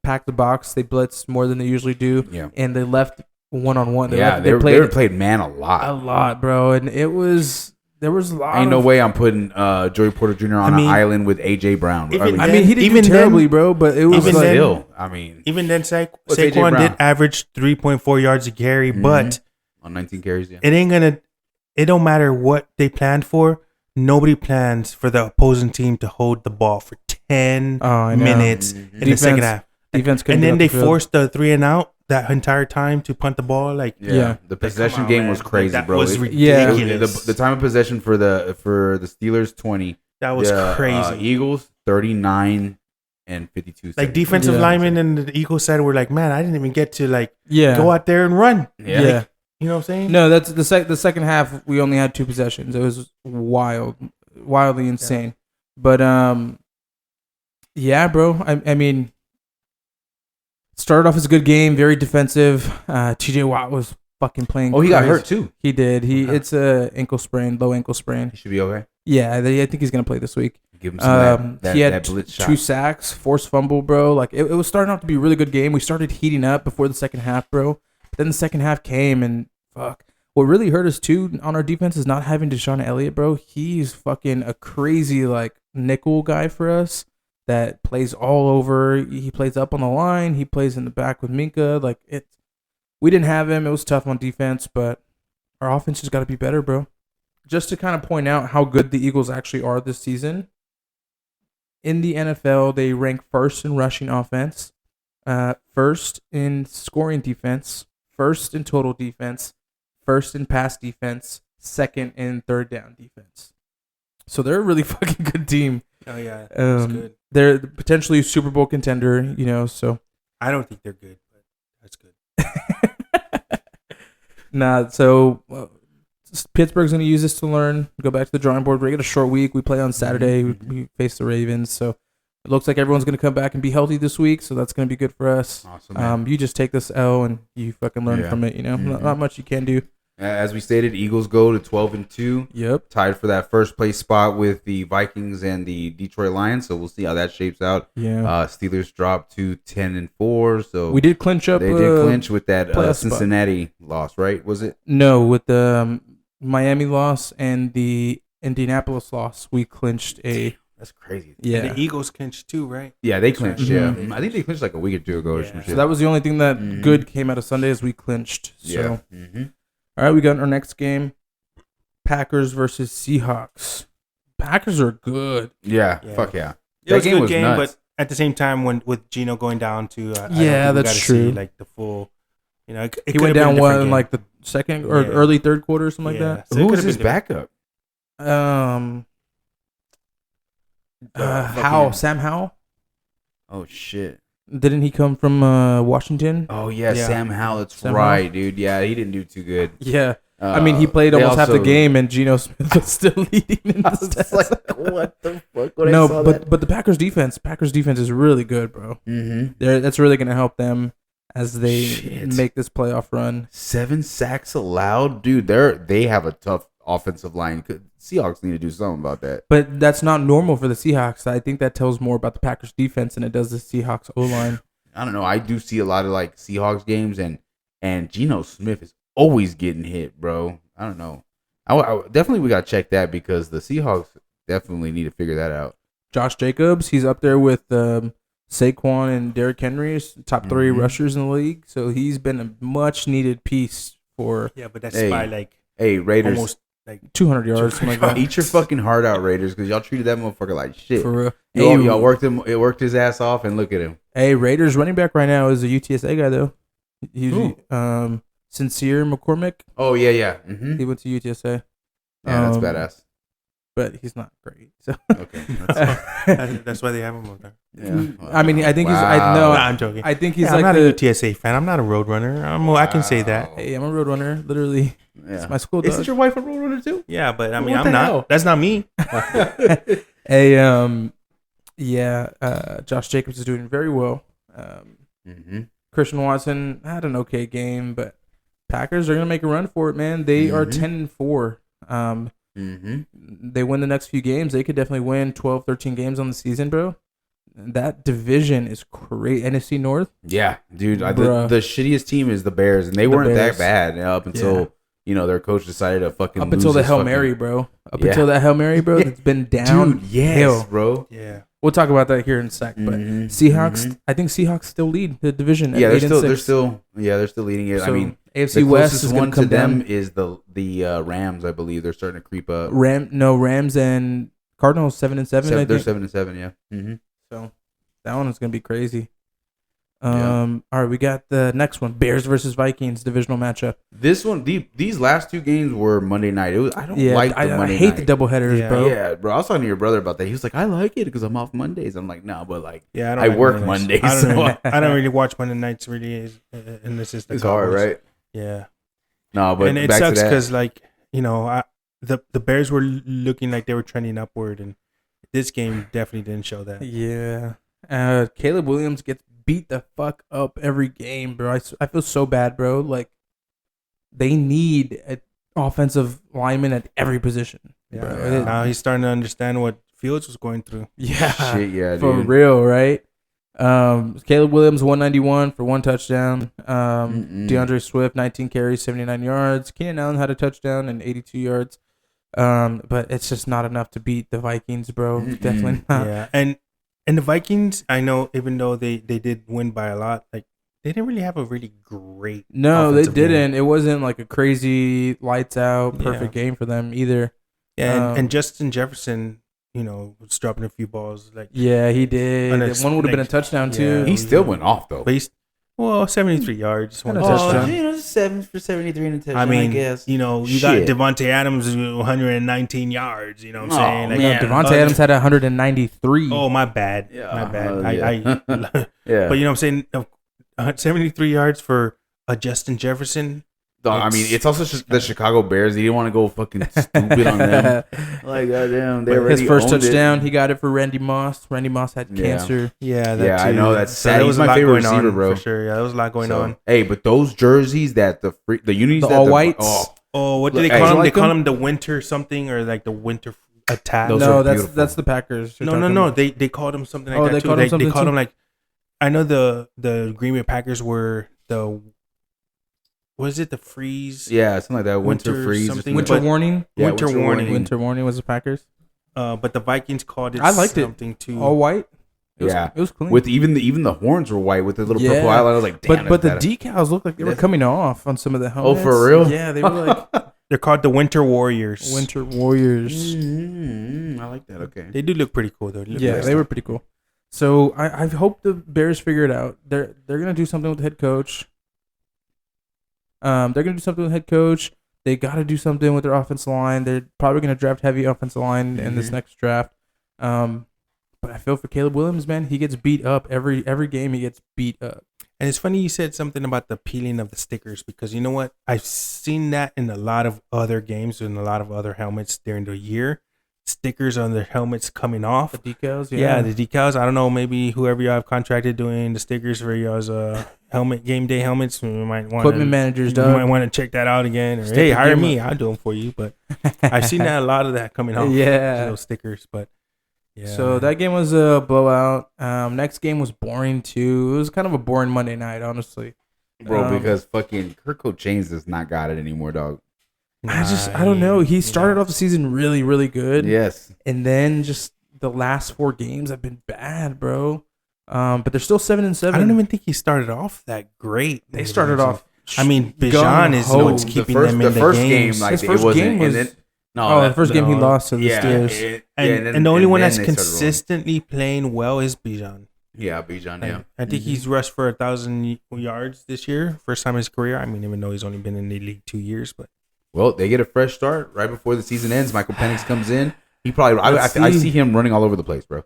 packed the box, they blitzed more than they usually do, Yeah. and they left one-on-one. Yeah, They they played played man a lot. a lot, bro, and there was a lot. Ain't no of- way I'm putting Joey Porter Jr. on I mean, an island with AJ Brown. even I mean, he didn't Even do then- terribly, bro, but it was even like then- still, I mean, Even then, What's AJ Saquon Brown? did average 3.4 yards a carry, Mhm. but on 19 carries, yeah. it don't matter what they planned for. Nobody plans for the opposing team to hold the ball for 10 Oh, I know. minutes in the second half. defense couldn't And get then up they the field. forced the 3 and out that entire time to punt the ball. Like, Yeah. The come possession on, game man. was crazy, That bro. was Yeah. ridiculous. The time of possession for the Steelers 20. That was crazy. Eagles 39 and 52. Like defensive Yeah. linemen and the Eagles side were like, man, I didn't even get to like Yeah. go out there and run. Yeah. Yeah. You know what I'm saying? No, that's the second half. We only had 2 possessions. It was wildly insane. But yeah, bro. I mean, started off as a good game, very defensive. T.J. Watt was fucking playing. Oh, he got crazy. hurt too. He did. Okay. It's a low ankle sprain. He should be okay. Yeah, I think he's gonna play this week. Give him some He had that blitz shot. 2 sacks, forced fumble, bro. Like it was starting off to be a really good game. We started heating up before the second half, bro. But then the second half came and fuck. What really hurt us too on our defense is not having Deshaun Elliott, bro. He's fucking a crazy like nickel guy for us that plays all over. He plays up on the line. He plays in the back with Minka. Like we didn't have him. It was tough on defense, but our offense has got to be better, bro. Just to kind of point out how good the Eagles actually are this season. In the NFL, they rank first in rushing offense, first in scoring defense, first in total defense, first in pass defense, second in third down defense. So they're a really fucking good team. Oh yeah, that's good. They're potentially a Super Bowl contender, so I don't think they're good, but That's good. Nah, so Pittsburgh's going to use this to learn, go back to the drawing board. We get a short week. We play on Saturday. We face the Ravens. So it looks like everyone's going to come back and be healthy this week. So that's going to be good for us. Awesome, you just take this L and you fucking learn from it. You know, not much you can do. As we stated, Eagles go to 12-2. Yep. Tied for that first place spot with the Vikings and the Detroit Lions. So we'll see how that shapes out. Yeah. Steelers dropped to 10-4. So we did clinch up. They did clinch with that Cincinnati loss, right? Was it? No, with the Miami loss and the Indianapolis loss, we clinched a. That's crazy. Yeah. And the Eagles clinched too, right? Yeah, they clinched. Mm-hmm. Yeah, I think they clinched like a week or two ago or some shit. So that was the only thing that good came out of Sunday is we clinched. So. Yeah. All right, we got our next game, Packers versus Seahawks. Packers are good. Yeah. Fuck yeah. It was a good game, nuts. but at the same time, with Gino going down to that's true. See, like the full, he went down in like the second or early third quarter or something like that. So who was his backup? Sam Howell. Oh shit. Didn't he come from Washington? Oh yeah, Sam Howell. That's right, dude. Yeah, he didn't do too good. Yeah. I mean, he played almost half the game, and Geno Smith was still leading in the stats. Like, what the fuck? But the Packers defense is really good, bro. Mm-hmm. That's really going to help them as they make this playoff run. 7 sacks allowed, dude. They have a tough offensive line. Seahawks need to do something about that. But that's not normal for the Seahawks. I think that tells more about the Packers defense than it does the Seahawks O-line. I don't know. I do see a lot of like Seahawks games, and Geno Smith is always getting hit, bro. I don't know. I definitely we got to check that because the Seahawks definitely need to figure that out. Josh Jacobs, he's up there with Saquon and Derrick Henry, top 3 rushers in the league. So he's been a much needed piece for. Yeah, but that's by like Raiders. Almost like 200 yards, something like that. Eat your fucking heart out, Raiders, because y'all treated that motherfucker like shit. For real. Y'all worked him. It worked his ass off, and look at him. Hey, Raiders running back right now is a UTSA guy though. He's Sincere McCormick. Oh yeah. Mm-hmm. He went to UTSA. Yeah, that's badass. But he's not great. So okay, that's why they have him over there. Yeah. I mean, I think I'm joking. I think he's I'm not a UTSA fan. I'm not a Roadrunner. I can say that. Hey, I'm a Roadrunner. Literally, it's my school dog. Isn't your wife a Roadrunner too? Yeah, but I mean, I'm not. Hell? That's not me. Josh Jacobs is doing very well. Christian Watson had an okay game, but Packers are gonna make a run for it, man. They are 10-4. They win the next few games. They could definitely win 12, 13 games on the season, bro. That division is crazy. NFC North. Yeah, dude. The shittiest team is the Bears, and they weren't that bad up until their coach decided to fucking up until the Hail Mary, bro. Until that Hail Mary, bro. It's been down. Dude, yes, bro. Yeah. We'll talk about that here in a sec. But Seahawks, I think Seahawks still lead the division. Yeah, they're still leading it. So, I mean, AFC the West closest is one to them is the Rams. I believe they're starting to creep up. Rams and Cardinals 7-7. They're 7-7. Yeah. So that one is gonna be crazy. All right, we got the next one: Bears versus Vikings divisional matchup. This one, these last 2 games were Monday night. I hate the doubleheaders, bro. Yeah, bro. I was talking to your brother about that. He was like, "I like it because I'm off Mondays." I'm like, "No, but like, I work Mondays. I don't really watch Monday nights. Really, and this is the it's hard, right? Yeah. No, but and it sucks because the Bears were looking like they were trending upward, and this game definitely didn't show that. Yeah. Caleb Williams gets beat the fuck up every game, bro. I feel so bad, bro. Like, they need an offensive lineman at every position. Yeah. Now he's starting to understand what Fields was going through. Yeah. Shit, yeah, for dude. real, right? Caleb Williams, 191 for 1 touchdown. DeAndre Swift, 19 carries, 79 yards. Keenan Allen had a touchdown and 82 yards. But it's just not enough to beat the Vikings, bro. Definitely not. Yeah, and the Vikings, I know, even though they did win by a lot, like they didn't really have a really great. No, they didn't. Game. It wasn't like a crazy lights out perfect game for them either. Yeah, and Justin Jefferson, was dropping a few balls. Like he did. One would have been a touchdown too. He still went off though. But 73 yards. One touchdown. 7 for 73 and a touchdown. I mean, I guess. You got Devontae Adams 119 yards. You know what I'm saying? Like, Devontae Adams had 193. Oh, my bad. Yeah, my bad. But you know what I'm saying? 73 yards for Justin Jefferson. Dog, I mean, it's also just the Chicago Bears. They didn't want to go fucking stupid on them. Like, goddamn, they already his first owned touchdown, it. he got it for Randy Moss. Randy Moss had cancer. Yeah, Yeah, I know, that's sad. There He's was my a lot favorite going receiver, on, bro. For sure, yeah, there was a lot going on. Hey, but those jerseys that the unis, The that all whites. Oh, what do Look, they hey, call them? like They call them? them the winter something or like the winter attack. Those No, are that's beautiful. the Packers. you're No, talking no. about. They called them something like Oh, that they too. called them something They called too? them like, I know the Green Bay Packers were the, was it the freeze? Yeah, something like that. Winter Winter freeze. something. Or Winter something. warning. Yeah, Winter warning. Winter warning was the Packers. But the Vikings called it. I liked it. something too. All white. Yeah, It was clean. with even the horns were white with the little Yeah. purple outline. I was like, damn. but the that's badass. decals looked like they were That's- coming off on some of the helmets. for real? Yeah, they were like They're called the Winter Warriors. Winter Warriors. I like that. Okay. They do look pretty cool though. Yeah, they were pretty cool. So I hope the Bears figure it out. They're gonna do something with the head coach. They're gonna do something with the head coach. They got to do something with their offensive line. They're probably gonna draft heavy offensive line in this next draft. But I feel for Caleb Williams, man. He gets beat up every game. He gets beat up. And it's funny you said something about the peeling of the stickers because you know what? I've seen that in a lot of other games and a lot of other helmets during the year. Stickers on their helmets coming off. The decals, Yeah, the decals. I don't know. Maybe whoever you have contracted doing the stickers for y'all's helmet game day helmets, we might want equipment managers, You might dog. want to check that out again. Or, Step hey, your hire game me. up. I'll do them for you. But I've seen that a lot of that coming off. Yeah. those stickers. But yeah. So that game was a blowout. Next game was boring too. It was kind of a boring Monday night, honestly. Bro, because fucking Kirk Cochains does not got it anymore, dog. I don't know. He started off the season really, really good. Yes. And then just the last 4 games have been bad, bro. But they're still 7-7. I don't even think he started off that great. They started off. I mean, Bijan is gung-ho. what's keeping them in the first games. game, like His it first wasn't. game was- and then, the first game he lost to the Steelers. And the only one that's then they started rolling. consistently playing well is Bijan. Yeah, Bijan. Yeah. I think he's rushed for 1,000 yards this year, first time in his career. I mean, even though he's only been in the league 2 years, but Well, they get a fresh start right before the season ends. Michael Penix comes in. He probably. I Let's I see. see him running all over the place, bro.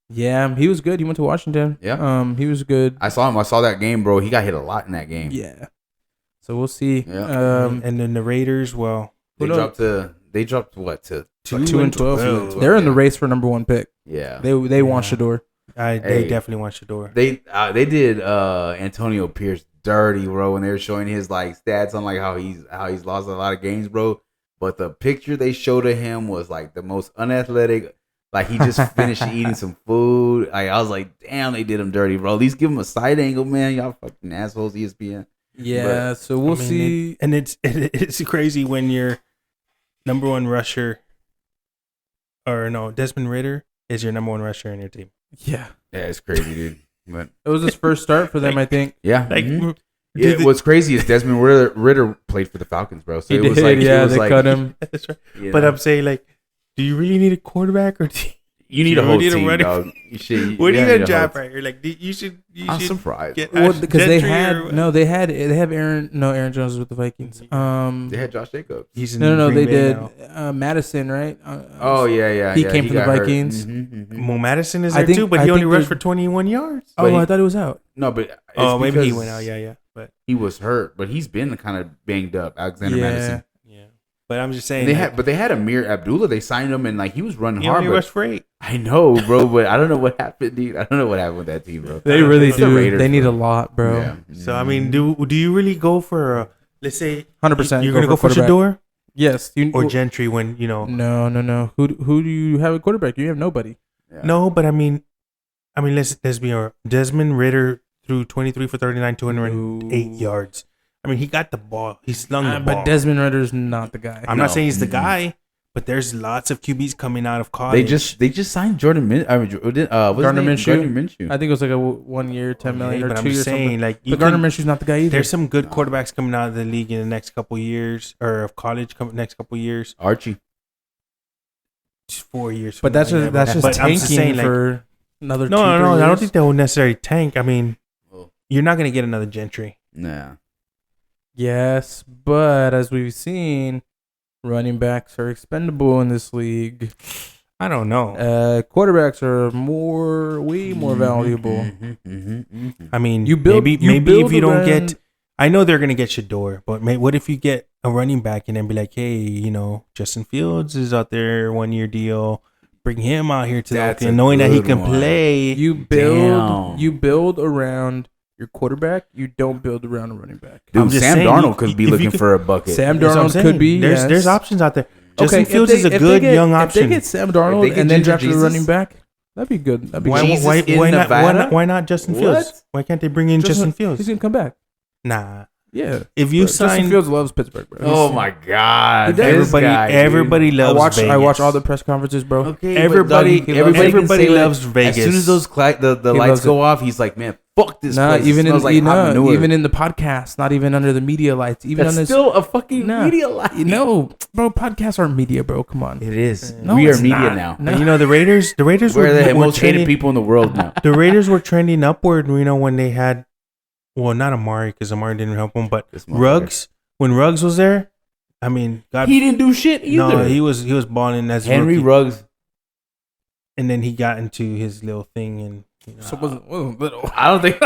Yeah, he was good. He went to Washington. Yeah. He was good. I saw him. I saw that game, bro. He got hit a lot in that game. Yeah. So we'll see. Yeah. and then the Raiders, well, They Who knows? dropped what to 2 and 12. 12. They're in the Yeah. race for number 1 pick. Yeah. They want Shador. they Hey. definitely want Shador. They did Antonio Pierce dirty, bro, when they were showing his like stats on like how he's lost a lot of games, bro. But the picture they showed of him was like the most unathletic. Like he just finished eating some food. Like, I was like, damn, they did him dirty, bro. At least give him a side angle, man. Y'all fucking assholes, ESPN. Yeah. So we'll see. It's crazy when your number 1 rusher, or no, Desmond Ridder is your number 1 rusher in your team. Yeah. Yeah, it's crazy, dude. But It was his first start for them, I think. yeah, Like, mhm. do Yeah, the- what's crazy is Desmond Ritter played for the Falcons, bro. So He it did. was like, Yeah, it was they like, cut him. That's right. you But know, I'm saying, like, do you really need a quarterback or you need you a whole need a team, running- dog. You should, what are you need gonna a draft whole right here? Like, you should I'm surprised. get Well, Ash because they Gentry had or- they have Aaron Jones is with the Vikings. They had Josh Jacobs. He's in No, Green they Bay did. now. Madison, right? Oh yeah. He came from the got hurt. Vikings. Mo Madison is I there think- too, but I he only think rushed they're- for 21 yards. Oh, But he- I thought he was out. No, but it's Oh, maybe he because went out. Yeah. But he was hurt, but he's been kind of banged up. Alexander Yeah. Madison. yeah. But I'm just saying, And like, they had Amir Abdullah. They signed him, and like he was running he hard. only But rushed for 8. I know, bro, but I don't know what happened, dude. I don't know what happened with that team, bro. They really It's the do. Raiders, They need bro. a lot, bro. Yeah. So I mean, do you really go for let's say 100%. you're gonna go for quarterback. Shador Yes. or Gentry when you know? No. Who do you have a quarterback? You have nobody. Yeah. No, but I mean, let's be honest. Desmond Ridder threw 23 for 39, 208 yards. I mean, he got the ball. He slung the ball. But Desmond Ritter's not the guy. I'm No. not saying he's the Mhm. guy, but there's lots of QBs coming out of college. They just signed Jordan Min. I mean, what's his Gardner name? Minshew? Gardner Minshew. I think it was like a 1 year, 10 million, but or I'm 2 just years. saying, Something. like, you But Gardner can- Minshew's not the guy either. there's some good quarterbacks coming out of the league in the next couple years, or of college next couple years, Archie. 4 years. But that's something just like that's that. But I'm tanking saying, like, for another. no, 2-3 I don't years. think they will necessarily tank. I mean, Oh. you're not gonna get another Gentry. Nah. Yes, but as we've seen, running backs are expendable in this league. I don't know. Quarterbacks are way more valuable. I mean, You build- maybe you build if you don't around- get, I know they're gonna get Shador, but what if you get a running back and then be like, hey, Justin Fields is out there 1 year deal, bring him out here to the That's Oakland, a knowing that he good can one. play. You build around your quarterback. You don't build around a running back. I'm Dude, just Sam saying, Darnold could be looking for a bucket. Sam That's what I'm Darnold saying. could be. There's yes. options out there. Justin if Fields they- is a if good they get, young If option. they get Sam If they Darnold get and then Ginger draft a Jesus? running back, that'd be good. That'd be Why, good. Jesus why, in why not? Nevada? Why not Justin What? Fields? Why can't they bring in Justin Fields? He's gonna come back. Nah. Yeah. If you Justin sign, Fields loves Pittsburgh, bro. Oh my God! He does. this guy, dude. everybody loves Vegas. I watch all the press conferences, bro. Okay, Everybody- but dog, everybody can say loves that Vegas. As soon as those the He lights loves go off, he's like, "Man, fuck this Nah, place." It even in smells like hot manure. even in the podcast, not even under the media lights. Even That's on this, still a fucking Nah. media light. bro, podcasts aren't media, bro. Come on. It is. No, we are it's media not. now. No. And, the Raiders We're the were most hated trending, people in the world now. the Raiders were trending upward, when they had, well, not Amari, because Amari didn't help them, but This motherfucker. Ruggs, when Ruggs was there, I mean, God, He didn't do shit either. no, he was balling as a Henry rookie. Ruggs. And then he got into his little thing, and So it wasn't little. I don't think.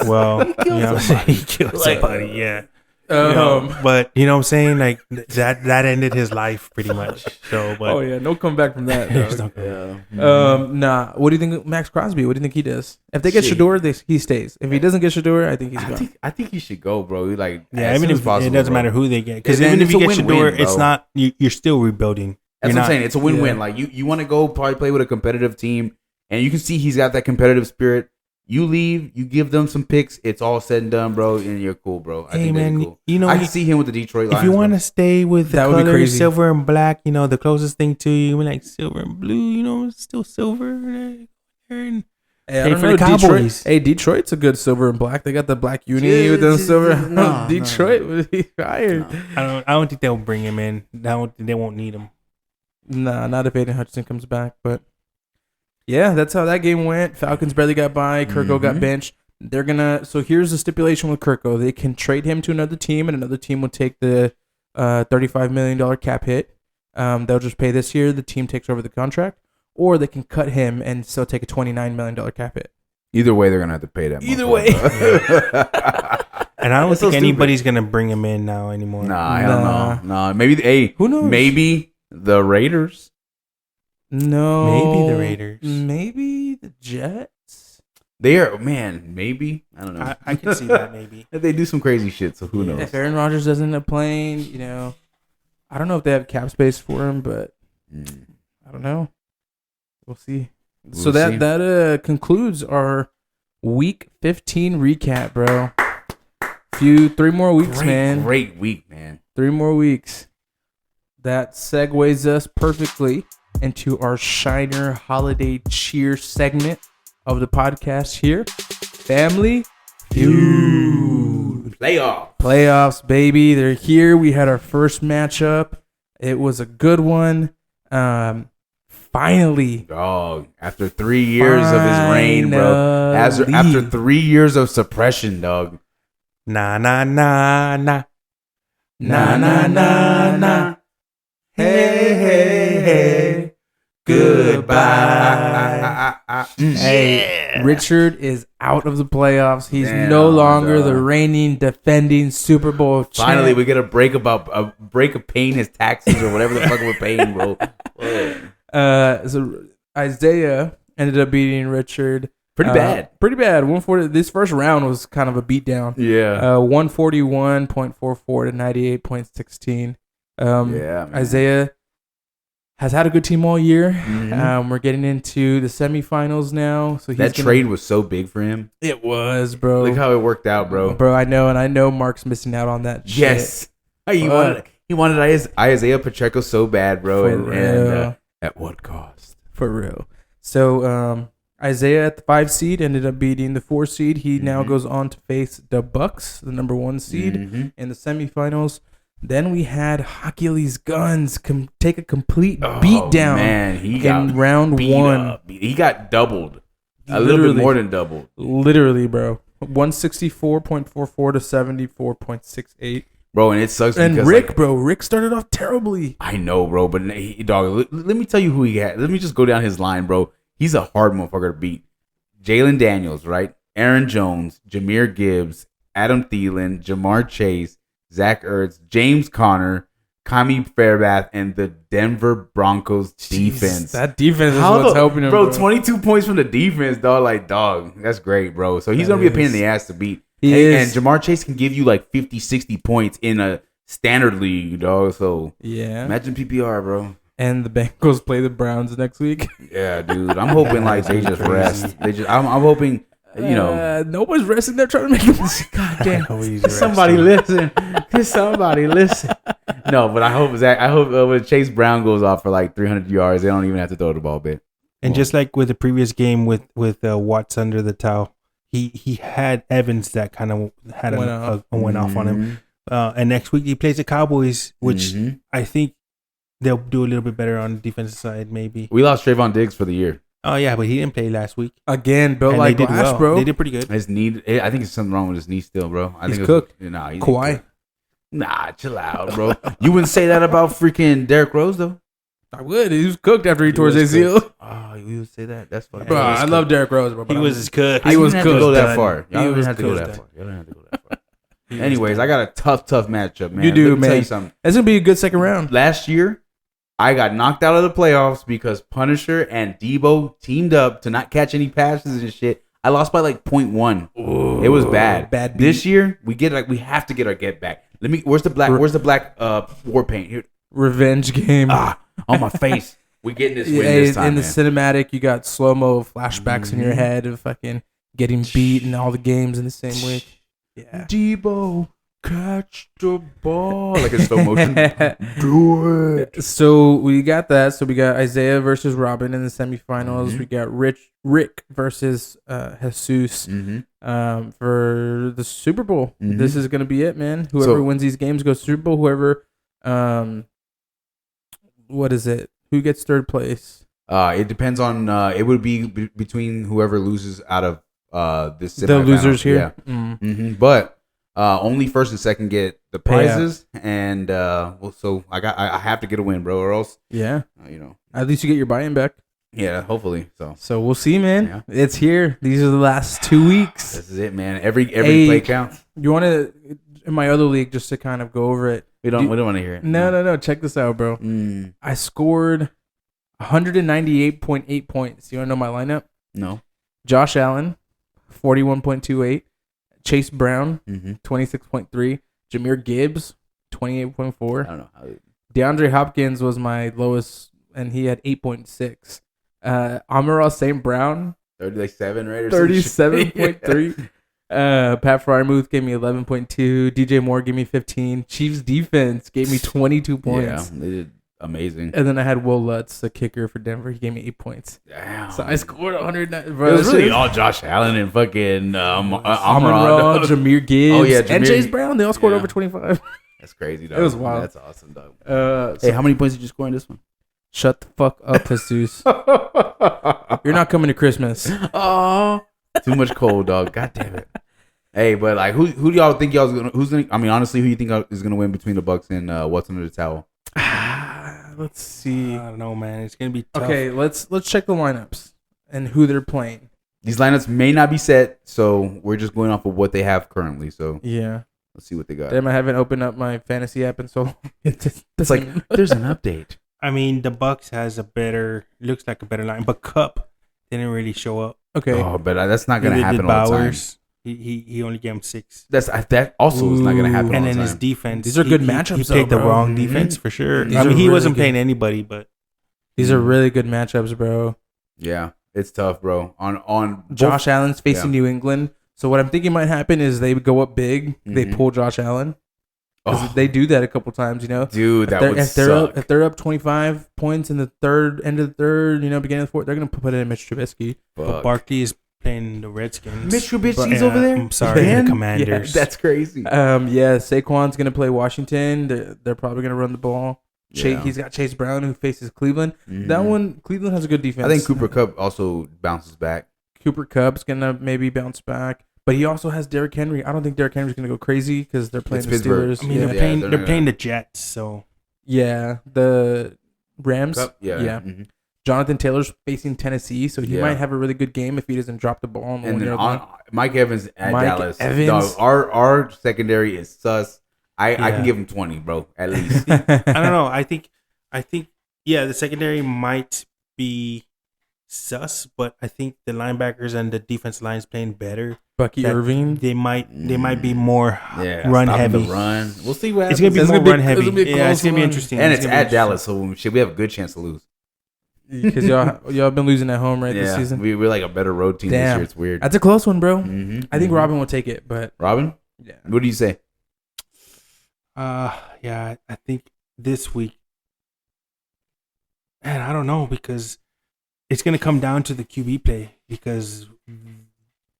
well, killed somebody. he killed Like- somebody, yeah. But you know what I'm saying, like that ended his life pretty much. So, but Oh yeah, no come back from that. there's dog. no- Yeah. Nah. What do you think, of Max Crosby? What do you think he does? If they get Shit. Shador, he stays. If he doesn't get Shador, I think he's gone. I think he should go, bro. Like, yeah, as even soon as if possible, it doesn't bro. matter who they get, because And even then if you get it's a Shador, win-win, it's bro. not you're still rebuilding. That's You're what I'm not- saying. It's a win-win. Yeah. Like you want to go probably play with a competitive team, and you can see he's got that competitive spirit. You leave, you give them some picks. It's all said and done, bro, and you're cool, bro. I Hey think man, that's cool. you know, I can see him with the Detroit Lions. if you want bro. to stay with the That would be color crazy. silver and black, the closest thing to you, like silver and blue, it's still silver. And Hey, Hey, I don't for know, the Detroit. Cowboys. Hey, Detroit's a good silver and black. They got the black uni Yeah, with them just- silver. no, Detroit would be fired. I don't think they'll bring him in. They won't need him. Nah, not if Aiden Hutchinson comes back. But yeah, that's how that game went. Falcons barely got by. Kirko got Mhm. benched. They're gonna. So here's the stipulation with Kirko: they can trade him to another team, and another team will take the $35 million cap hit. They'll just pay this year. The team takes over the contract, or they can cut him and still take a $29 million cap hit. Either way, they're gonna have to pay that. Either motherfucker. And I don't That's so think stupid. anybody's gonna bring him in now anymore. Nah, hell no. Nah, maybe. Hey, Who knows? Maybe the Raiders. No, Maybe the Raiders. Maybe the Jets. They are, man. Maybe I don't know. I can see that maybe. They do some crazy shit, so who knows? If Aaron Rodgers doesn't end up playing, I don't know if they have cap space for him, but I don't know. We'll see. So We'll see. that concludes our Week 15 recap, bro. 3 more weeks, man. Great week, man. 3 more weeks. That segues us perfectly into our Shiner Holiday Cheer segment of the podcast here. Family Feud. Playoffs, baby. They're here. We had our first matchup. It was a good one. Finally. Dog. After 3 years of his reign, bro. After 3 years of suppression, dog. Nah, nah, nah, nah. Na na na na. Hey, hey, hey. Goodbye. Hey, Richard is out of the playoffs. He's Damn, no longer the dog. reigning, defending Super Bowl champ. Finally, we get a break of paying his taxes or whatever the fuck we're paying, bro. So Isaiah ended up beating Richard. Pretty bad. Pretty bad. 140. This first round was kind of a beatdown. Yeah. 141.44 to 98.16. Yeah, man. Isaiah has had a good team all year. Mhm. We're getting into the semifinals now. So That trade was so big for him. It was, bro. Look how it worked out, bro. Bro, I know, and I know Mark's missing out on that shit. Yes. He wanted Isaiah Pacheco so bad, bro. For And real. at what cost? For real. So, Isaiah at the 5 seed ended up beating the 4 seed. He now Mhm. goes on to face the Bucks, the number 1 seed, Mhm. in the semifinals. Then we had Achilles Guns take a complete Oh, beatdown man, he in got round beat 1. up. He got doubled. A little bit more than doubled. Literally, bro. 164.44 to 74.68. bro, and it sucks. And because, Rick, bro, Rick started off terribly. I know, bro, but dog, let me tell you who he had. Let me just go down his line, bro. He's a hard motherfucker to beat. Jalen Daniels, right? Aaron Jones, Jahmyr Gibbs, Adam Thielen, Jamar Chase, Zach Ertz, James Conner, Kami Fairbath, and the Denver Broncos defense. That defense is what's helping him, bro. 22 points from the defense, dog. Like, dog, that's great, bro. So he's going to be a pain in the ass to beat. And Jamar Chase can give you like 50, 60 points in a standard league, dog. So imagine PPR, bro. And the Bengals play the Browns next week. Yeah, dude. I'm hoping like they just rest. I'm hoping, nobody's resting. They're trying to make them. God damn. Somebody listen. Somebody listen. No, but I hope when Chase Brown goes off for like 300 yards, they don't even have to throw the ball, bit. And just like with the previous game with Watts under the towel, he had Evans that kind of had went off on him. And next week he plays the Cowboys, which I think they'll do a little bit better on the defensive side. Maybe we lost Trayvon Diggs for the year. Oh yeah, but he didn't play last week again. Built like glass, bro. They did pretty good. His knee, I think there's something wrong with his knee still, bro. I think he's cooked. Nah, he's Kawhi. Nah, chill out, bro. You wouldn't say that about freaking Derrick Rose, though. I would. He was cooked after he tore his ACL. Oh, you would say that? That's funny. Bro, I love Derrick Rose, bro. He was cooked. He was cooked. Go that done. far. Y'all don't have to go that far. Y'all don't have to go that far. Anyways, I got a tough matchup, man. You do, Let me man. tell you something. It's gonna be a good second round. Last year, I got knocked out of the playoffs because Punisher and Debo teamed up to not catch any passes and shit. I lost by like 0.1. Ooh, it was bad. Bad beat. This year, we have to get our get back. Where's the black war paint here? Revenge game. On my face. We getting this win this time, in the man. cinematic, you got slow mo flashbacks in your head of fucking getting beat in all the games in the same week. Yeah. Debo, catch the ball. Like a slow motion. Do it. So we got that. So we got Isaiah versus Robin in the semifinals. We got Rick versus Jesus for the Super Bowl. This is gonna be it, man. Whoever wins these games goes Super Bowl. Whoever, what is it? Who gets third place? It depends on. It would be between whoever loses out of this. The losers here. Yeah. But only first and second get the prizes, and so I have to get a win, bro, or else. Yeah. At least you get your buy-in back. Yeah, hopefully. So we'll see, man. Yeah. It's here. These are the last 2 weeks. This is it, man. Every play counts. You want to in my other league just to kind of go over it. We don't want to hear it. No. Check this out, bro. I scored 198.8 points. You want to know my lineup? No. Josh Allen, 41.28. Chase Brown, 26.3. Jahmyr Gibbs, 28.4. I don't know. DeAndre Hopkins was my lowest, and he had 8.6. Amon-Ra St. Brown, 37, right? 37.3. Pat Fryermuth gave me 11.2. DJ Moore gave me 15. Chiefs defense gave me 22 points. Yeah, they did amazing. And then I had Will Lutz, the kicker for Denver. He gave me 8 points. Damn. So I scored 109. It was really all Josh Allen and fucking Amon-Ra, Jahmyr Gibbs, and Chase Brown. They all scored over 25. That's crazy, dog. It was wild. That's awesome, dog. Hey, how many points did you score in this one? Shut the fuck up, Jesus. You're not coming to Christmas. Oh, too much cold, dog. God damn it. Hey, but like, who do y'all think who's gonna? I mean, honestly, who you think is gonna win between the Bucks and what's under the towel? Let's see. I don't know, man. It's gonna be tough. Okay. Let's check the lineups and who they're playing. These lineups may not be set, so we're just going off of what they have currently. So yeah, let's see what they got. Damn, I haven't opened up my fantasy app in so long. It's like there's an update. I mean, the Bucks has looks like a better line, but Cup didn't really show up. Okay. Oh, but that's not gonna happen all the time. He only gave him 6. That also is not gonna happen. And all then the his time. defense. These are good matchups. He picked the wrong defense for sure. These I mean, he really wasn't good. playing anybody, but These are really good matchups, bro. Yeah, it's tough, bro. On Josh Allen's facing New England. So what I'm thinking might happen is they go up big. They pull Josh Allen. They do that a couple times, you know. Dude, that would suck. If they're up 25 points in the end of the third, beginning of the fourth, they're gonna put it in Mitch Trubisky. But Barkley is playing the Redskins. Mitch Trubisky's over there. I'm sorry, the Commanders. Yeah, that's crazy. Saquon's gonna play Washington. They're probably gonna run the ball. Yeah. He's got Chase Brown who faces Cleveland. That one, Cleveland has a good defense. I think Cooper Kupp also bounces back. Cooper Kupp's gonna maybe bounce back. But he also has Derrick Henry. I don't think Derrick Henry's going to go crazy because they're playing It's the Pittsburgh. Steelers. I mean, yeah. they're playing the Jets, so The Rams. Cup? Yeah. Yeah. Jonathan Taylor's facing Tennessee, so he Yeah. might have a really good game if he doesn't drop the ball on the And then 1 yard line. Mike Evans at Mike Dallas. Evans. Dog, our secondary is sus. I Yeah. can give him 20, bro, at least. I don't know. I think, yeah, the secondary might be sus, but I think the linebackers and the defense line is playing better. Bucky That Irving. They might be more Yeah, run stopping heavy. the run. We'll see what It's happens. gonna be more run heavy. It's gonna be a Yeah, it's close gonna be one. interesting. And it's gonna be at Dallas, so we have a good chance to lose. Because y'all been losing at home this Yeah, season. we're like a better road team this Damn. year. It's weird. That's a close one, bro. I think Mhm. Robin will take it, but Robin, yeah. what do you say? Yeah, I think this week. Man, I don't know because it's gonna come down to the QB play because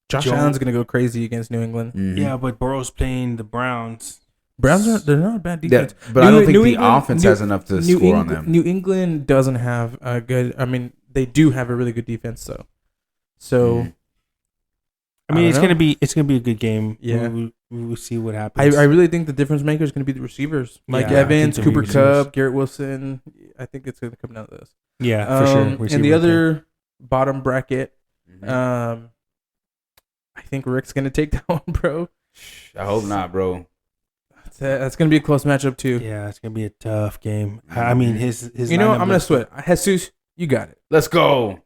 Josh Allen's gonna go crazy against New England. Mhm. yeah, but Burrow's playing the Browns. They're not a bad Yeah, defense. but I don't think New the England- offense New- has enough to score on them. New England doesn't have a good. I mean, they do have a really good defense, though. So Mhm. I mean, I it's don't gonna be a good game. Yeah. we'll see what happens. I really think the difference maker is going to be the receivers, Mike Yeah, I think Evans, the Cooper receivers. Kupp, Garrett Wilson. I think it's going to come down to this. yeah, for sure. And the Receiver other bottom bracket, Mhm. I think Rick's going to take that one, bro. I hope not, bro. That's going to be a close matchup too. yeah, it's gonna be a tough game. I mean, his. You know, lineup I'm going to looks- sweat. Jesus, you got it. Let's go.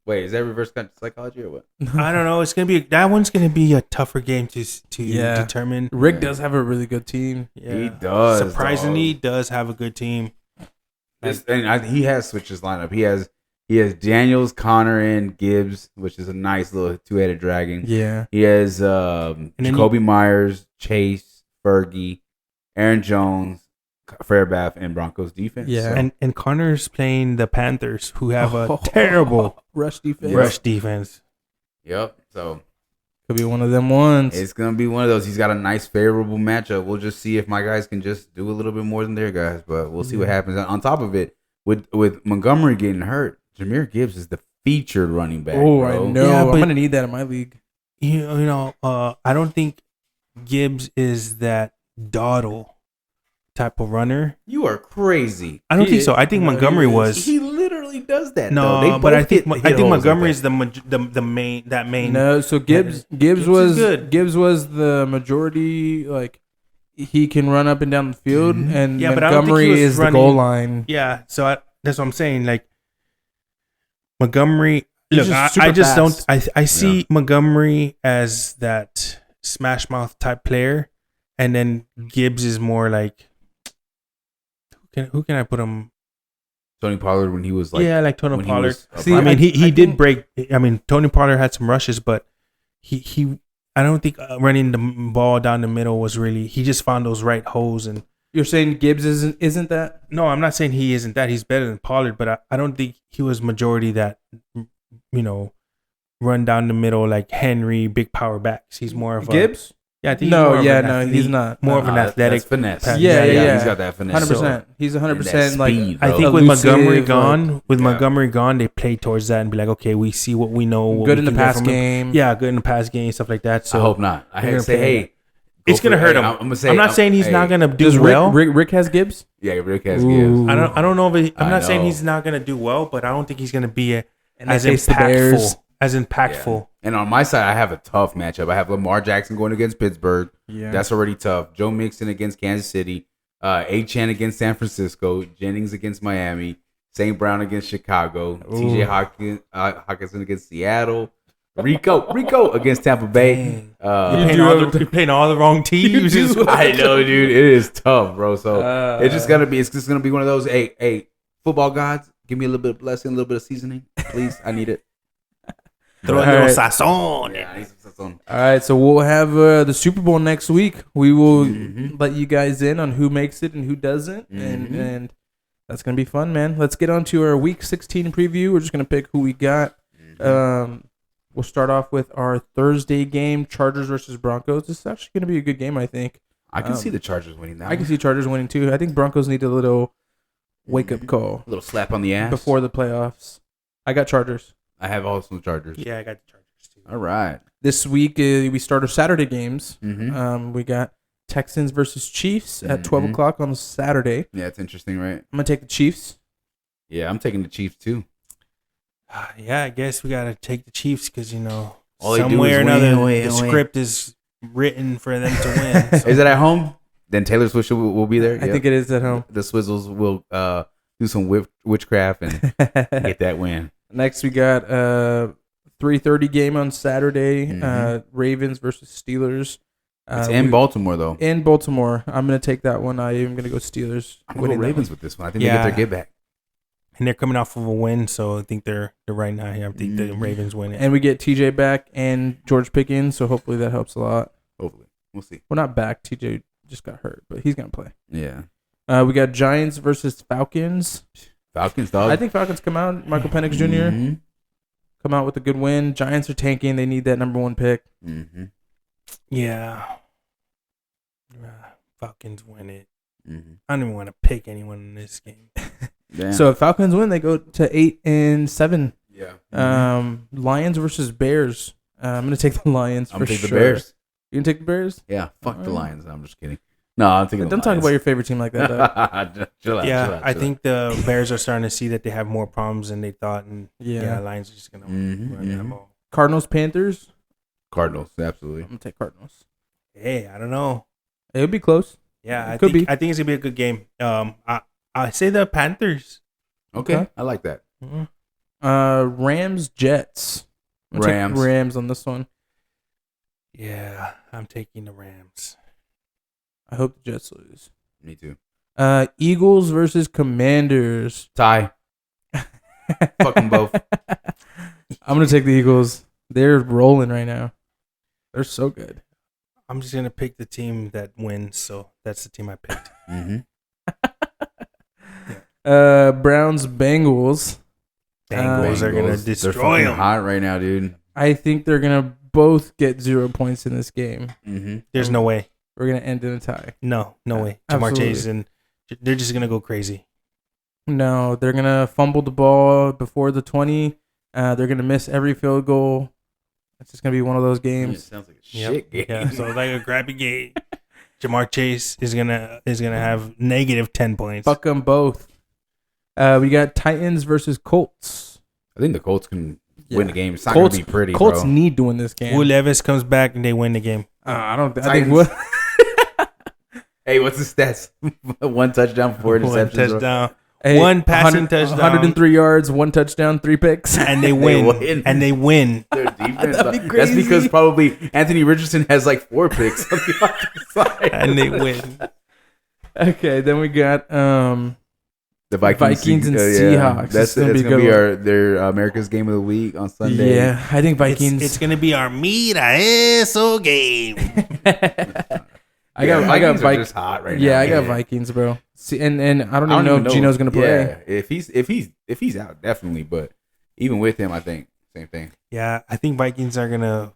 Wait, is that reverse psychology or what? I don't know. It's gonna be that one's gonna be a tougher game to Yeah. determine. Rick Yeah. does have a really good team. Yeah. He does. Surprisingly, dog. does have a good team. He has switched his lineup. He has Daniels, Connor, and Gibbs, which is a nice little two-headed dragon. Yeah. He has then Jacoby Myers, Chase, Fergie, Aaron Jones, Fairbath, and Broncos defense. Yeah. So, And Connor's playing the Panthers, who have a Oh, terrible rush defense. rush defense. yep. So Could be one of them ones. it's gonna be one of those. He's got a nice, favorable matchup. We'll just see if my guys can just do a little bit more than their guys, but we'll see what happens. On top of it, with Montgomery getting hurt, Jahmyr Gibbs is the featured running back. Oh, bro. I know. Yeah, I'm but- going to need that in my league. You know, I don't think Gibbs is that dawdle type of runner. You are crazy. I don't He think so. is. I think No, Montgomery he is. was. He literally does that. No, though. They but I both think hit I think holes Montgomery like is the main. No, so Gibbs is was good. Gibbs was the majority. Like he can run up and down the field, and Yeah, but I don't think he Montgomery was is the running- goal line. Yeah, so that's what I'm saying. Like Montgomery, He's look, just I super just fast. don't. I see Montgomery as that smash mouth type player, and then Gibbs is more like who can I put him? Tony Pollard when he was like Like Tony when he Pollard. was a See, I prime- mean, he I did think- break. I mean, Tony Pollard had some rushes, but he I don't think running the ball down the middle was really. He just found those right holes and. You're saying Gibbs isn't that? No, I'm not saying he isn't that. He's better than Pollard, but I don't think he was majority that, run down the middle like Henry, big power backs. He's more of Gibbs? Yeah, I think No, he's more of yeah, an no, athlete, he's not. More of an that's athletic. finesse. pass. Yeah. He's got that finesse. 100%. He's 100% like speed, I bro. think with Elusive, Montgomery like- gone, Yeah. Montgomery gone, they play towards that and be like, okay, we see what we know. What good we in the can get pass from him. game. Yeah, good in the pass game, stuff like that. So I hope not. I They're hate to gonna say, play hey, it's gonna hurt him. I'm gonna say, I'm not saying he's not gonna do Does well. Rick has Gibbs? Yeah, Rick has Ooh. Gibbs. I don't know if I'm I not saying know. he's not gonna do well, but I don't think he's gonna be And they as face the Bears. impactful. As impactful. Yeah. And on my side, I have a tough matchup. I have Lamar Jackson going against Pittsburgh. Yeah. That's already tough. Joe Mixon against Kansas City. A-Chan against San Francisco. Jennings against Miami. St. Brown against Chicago. T.J. Hawkinson against Seattle. Rico against Tampa Bay. You're playing all the wrong teams. I know, dude. It is tough, bro. So it's just gonna be one of those. Hey, football gods, give me a little bit of blessing, a little bit of seasoning, please. I need it. Throw a All little right. sazon. Yeah, I need some sazon. All right, so we'll have the Super Bowl next week. We will Mhm. let you guys in on who makes it and who doesn't, Mhm. and that's gonna be fun, man. Let's get on to our Week 16 preview. We're just gonna pick who we got. We'll start off with our Thursday game, Chargers versus Broncos. This is actually gonna be a good game, I think. I can see the Chargers winning that. I can see Chargers winning too. I think Broncos need a little wake up call a little slap on the ass before the playoffs. I got Chargers. I have also the Chargers. Yeah, I got the Chargers too. All right. This week we start our Saturday games. Mm-hmm. We got Texans versus Chiefs at 12 Mhm. o'clock on Saturday. Yeah, it's interesting, right? I'm gonna take the Chiefs. Yeah, I'm taking the Chiefs too. Yeah, I guess we gotta take the Chiefs because All they do somewhere or is another win. the script is written for them to win. So. Is it at home? Then Taylor Swift will be there. I think it is at home. The Swizzles will do some witchcraft and get that win. Next, we got 3:30 game on Saturday. Mhm. Ravens versus Steelers. It's in Baltimore though. In Baltimore, I'm gonna take that one. I am gonna go Steelers. I'm gonna go winning that Ravens one. with this one. I think they get their get back. And they're coming off of a win, so I think they're right now here. I think the Ravens win it. And we get TJ back and George Pickens, so hopefully that helps a lot. Hopefully, we'll see. Well, not back. TJ just got hurt, but he's gonna play. Yeah, We got Giants versus Falcons. Falcons, dog. I think Falcons come out. Michael Penix Jr. Mhm. come out with a good win. Giants are tanking. They need that number 1 pick. Mhm. Yeah. Falcons win it. Mhm. I don't even want to pick anyone in this game. Damn. So if Falcons win, they go to 8-7. yeah, Lions versus Bears. I'm gonna take the Lions I'm for gonna take sure. the Bears. You gonna take the Bears? Yeah, fuck the Alright. Lions. I'm just kidding. No, I'm taking. Don't talk about your favorite team like that, though. Chill out. Yeah, chill out, I chill think the Bears are starting to see that they have more problems than they thought, and Yeah. Lions are just gonna Mhm, run that mhm. ball. Cardinals Panthers. Cardinals, absolutely. I'm gonna take Cardinals. Hey, I don't know. It'll be close. Yeah, It could be. I think it's gonna be a good game. I say the Panthers. Okay, Okay. I like that. Rams Jets. I'm gonna take Rams. Rams on this one. Yeah, I'm taking the Rams. I hope the Jets lose. Me too. Eagles versus Commanders. Tie. Fuck 'em both. I'm gonna take the Eagles. They're rolling right now. They're so good. I'm just gonna pick the team that wins, so that's the team I picked. Mm-hmm. Browns Bengals. Bengals are gonna They're destroy fucking them. hot right now, dude. I think they're gonna both get 0 points in this game. Mm-hmm. There's no way. We're gonna end in a tie. No way. Jamar Absolutely. Chase and they're just gonna go crazy. No, they're gonna fumble the ball before the 20. They're gonna miss every field goal. It's just gonna be one of those games. sounds like a Yep. shit game. Yeah, so like a crappy game. Jamar Chase is gonna have negative 10 points. Fuck them both. We got Titans versus Colts. I think the Colts can win the game. It's not Colts, gonna be pretty, Colts bro. need to win this game. Will Levis comes back and they win the game. I don't. I Titans. think. Will, Hey, what's the stats? 1 touchdown, 4 interceptions. One bro. touchdown. Hey, One passing 100 touchdown. 103 yards, 1 touchdown, 3 picks. And they win. win. And they win. Their defense. That'd be That's crazy. because probably Anthony Richardson has like 4 picks on the offensive side. And they win. Okay, then we got The Vikings and yeah. Seahawks. That's It's gonna it's be a gonna good be their America's game of the week on Sunday. Yeah, I think Vikings. It's gonna be our Mira Eso game. I got Vikings are Vikings. just hot right now. Yeah, I got man. Vikings, bro. See, and I don't even know if Gino's gonna play. Yeah, if he's out, definitely. But even with him, I think same thing. Yeah, I think Vikings are gonna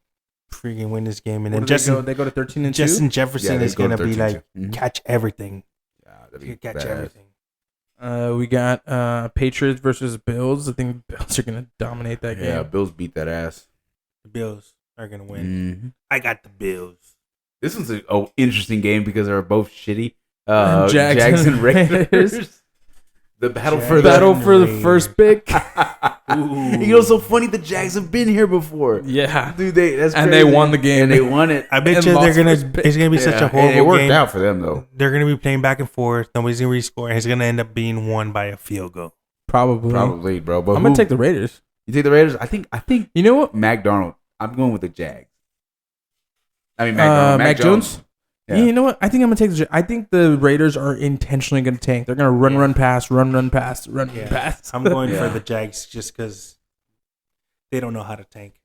freaking win this game, and What then do they go? They go to 13-2. Justin Jefferson they is go to gonna be 13-2. like Mhm. catch everything. Yeah, that'd He'll be catch badass. everything. We got Patriots versus Bills. I think Bills are gonna dominate that Yeah, game. Bills beat that ass. The Bills are gonna win. Mhm. I got the Bills. This was an interesting game because they're both shitty. Jags Jags and and Raiders. Raiders. The battle Jags. for the Battle for the Raiders. first pick. You know, so funny. The Jags have been here before. Yeah, Dude, that's and crazy. they won the game. And they won it. I bet And you lost they're gonna. first pick. It's gonna be such Yeah, a horrible and it worked game. out for them though. They're gonna be playing back and forth. Nobody's gonna rescore. It's gonna end up being won by a field goal. Probably. Probably, bro. But I'm gonna who- take the Raiders. You take the Raiders? I think You know what? Mac Darnold. I'm going with the Jags. I mean, Mac Darnold. Mac Jones. Yeah. Yeah, you know what? I think I'm gonna take the. I think the Raiders are intentionally gonna tank. They're gonna run pass, run pass. I'm going Yeah. for the Jags just because they don't know how to tank.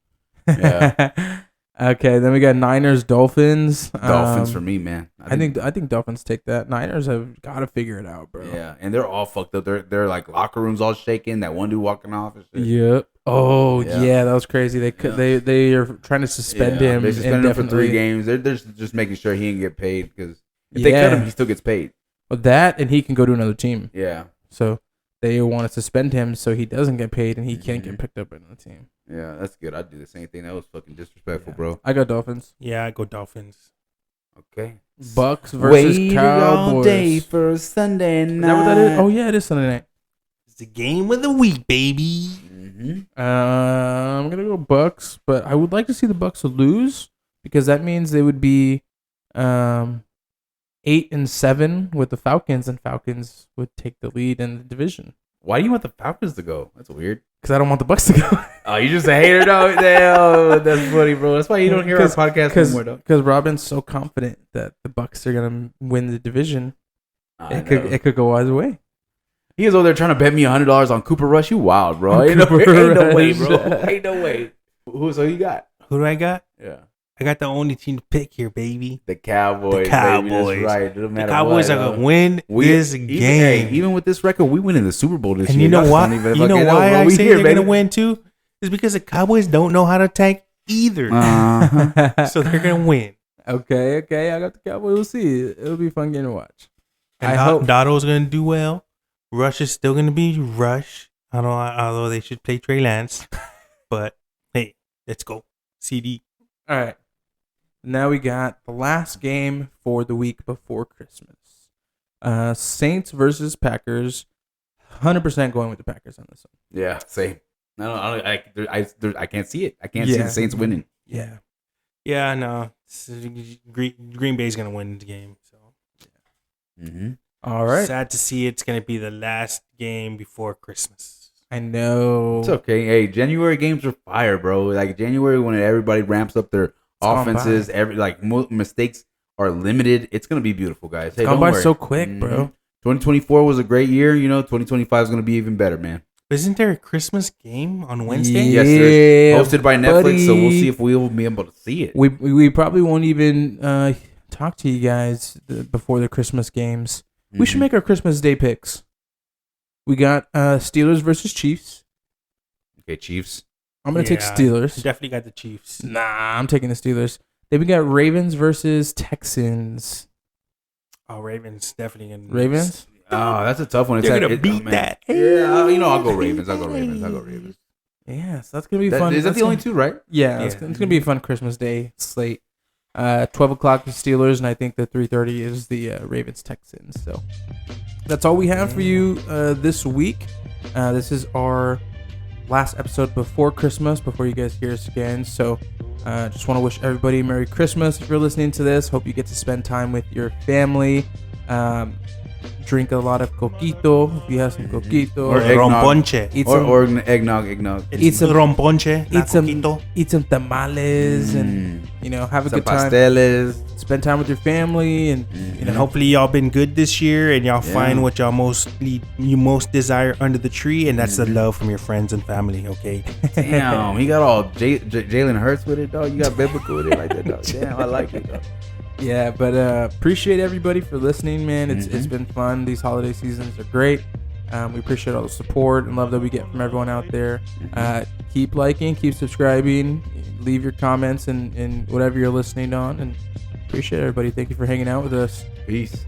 Yeah. Okay, then we got Niners, Dolphins. Dolphins for me, man. I think Dolphins take that. Niners have got to figure it out, bro. Yeah, and they're all fucked up. They're like locker rooms all shaking. That one dude walking off and shit. Yep. Oh Yeah. yeah, that was crazy. They could. Yeah. They are trying to suspend him. They suspended him for 3 indefinitely. games. They're just making sure he didn't get paid because if they Yeah. cut him, he still gets paid. Well, that and he can go to another team. Yeah. So they want to suspend him so he doesn't get paid and he can't get picked up by the team. Yeah, that's good. I'd do the same thing. That was fucking disrespectful, bro. I got Dolphins. Yeah, I go Dolphins. Okay. Bucks versus Waited Cowboys. all day for a Sunday night. Is that what that is? Oh yeah, it is Sunday night. It's the game of the week, baby. I'm gonna go Bucks, but I would like to see the Bucks lose because that means they would be 8-7 with the Falcons, and Falcons would take the lead in the division. Why do you want the Falcons to go? That's weird. Because I don't want the Bucks to go. Oh, you just a hater, though. Damn, that's funny, bro. That's why you don't hear our podcast anymore, though. Because Robin's so confident that the Bucks are gonna win the division. It could go either way. He was over there trying to bet me $100 on Cooper Rush. You wild, bro. Ain't no way, bro. Ain't no way. So you got? Who do I got? Yeah. I got the only team to pick here, baby. The Cowboys. The Cowboys. Baby. That's right. The Cowboys are going to win this game. Even with this record, we win in the Super Bowl this year. And you know why? I say they're going to win too? Is because the Cowboys don't know how to tank either. So they're going to win. Okay. I got the Cowboys. We'll see. It'll be a fun game to watch. And Dotto's going to do well. Rush is still going to be Rush. Although they should play Trey Lance. But, hey, let's go. CD. All right. Now we got the last game for the week before Christmas. Saints versus Packers. 100% going with the Packers on this one. Yeah, same. I can't see it. I can't see the Saints winning. Yeah. Yeah, no. Green Bay's going to win the game. So. Mm-hmm. All right. Sad to see it's going to be the last game before Christmas. I know. It's okay. Hey, January games are fire, bro. Like January when everybody ramps up their offenses, mistakes are limited. It's going to be beautiful, guys. Hey, it's gone by so quick, bro. 2024 was a great year. 2025 is going to be even better, man. Isn't there a Christmas game on Wednesday? Yes, there is. Hosted by Netflix, so we'll see if we'll be able to see it. We probably won't even talk to you guys before the Christmas games. We should make our Christmas Day picks. We got Steelers versus Chiefs. Okay, Chiefs. I'm going to take Steelers. Definitely got the Chiefs. Nah, I'm taking the Steelers. Then we got Ravens versus Texans. Oh, Ravens. Definitely. Ravens? Oh, that's a tough one. They're going to beat that. Yeah, I'll go Ravens. Yeah, so that's going to be fun. Is that the only two, right? Yeah, it's going to be a fun Christmas Day slate. 12 o'clock the Steelers, and I think the 3:30 is the Ravens-Texans. So that's all we have for you this week. This is our last episode before Christmas, before you guys hear us again. So just want to wish everybody Merry Christmas if you're listening to this. Hope you get to spend time with your family. Drink a lot of coquito if you have some coquito. Or romponche. Or eggnog. Eat some romponche. Eat some tamales and have a good time. Pasteles. Spend time with your family and and hopefully y'all been good this year and y'all find what y'all most desire under the tree, and that's the love from your friends and family. Okay. Damn, he got all Jalen Hurts with it, dog. You got biblical with it like that, dog. Damn, I like it, dog. Yeah, but appreciate everybody for listening, man. It's been fun. These holiday seasons are great. We appreciate all the support and love that we get from everyone out there. Keep liking, keep subscribing, leave your comments and whatever you're listening on, and appreciate everybody. Thank you for hanging out with us. Peace.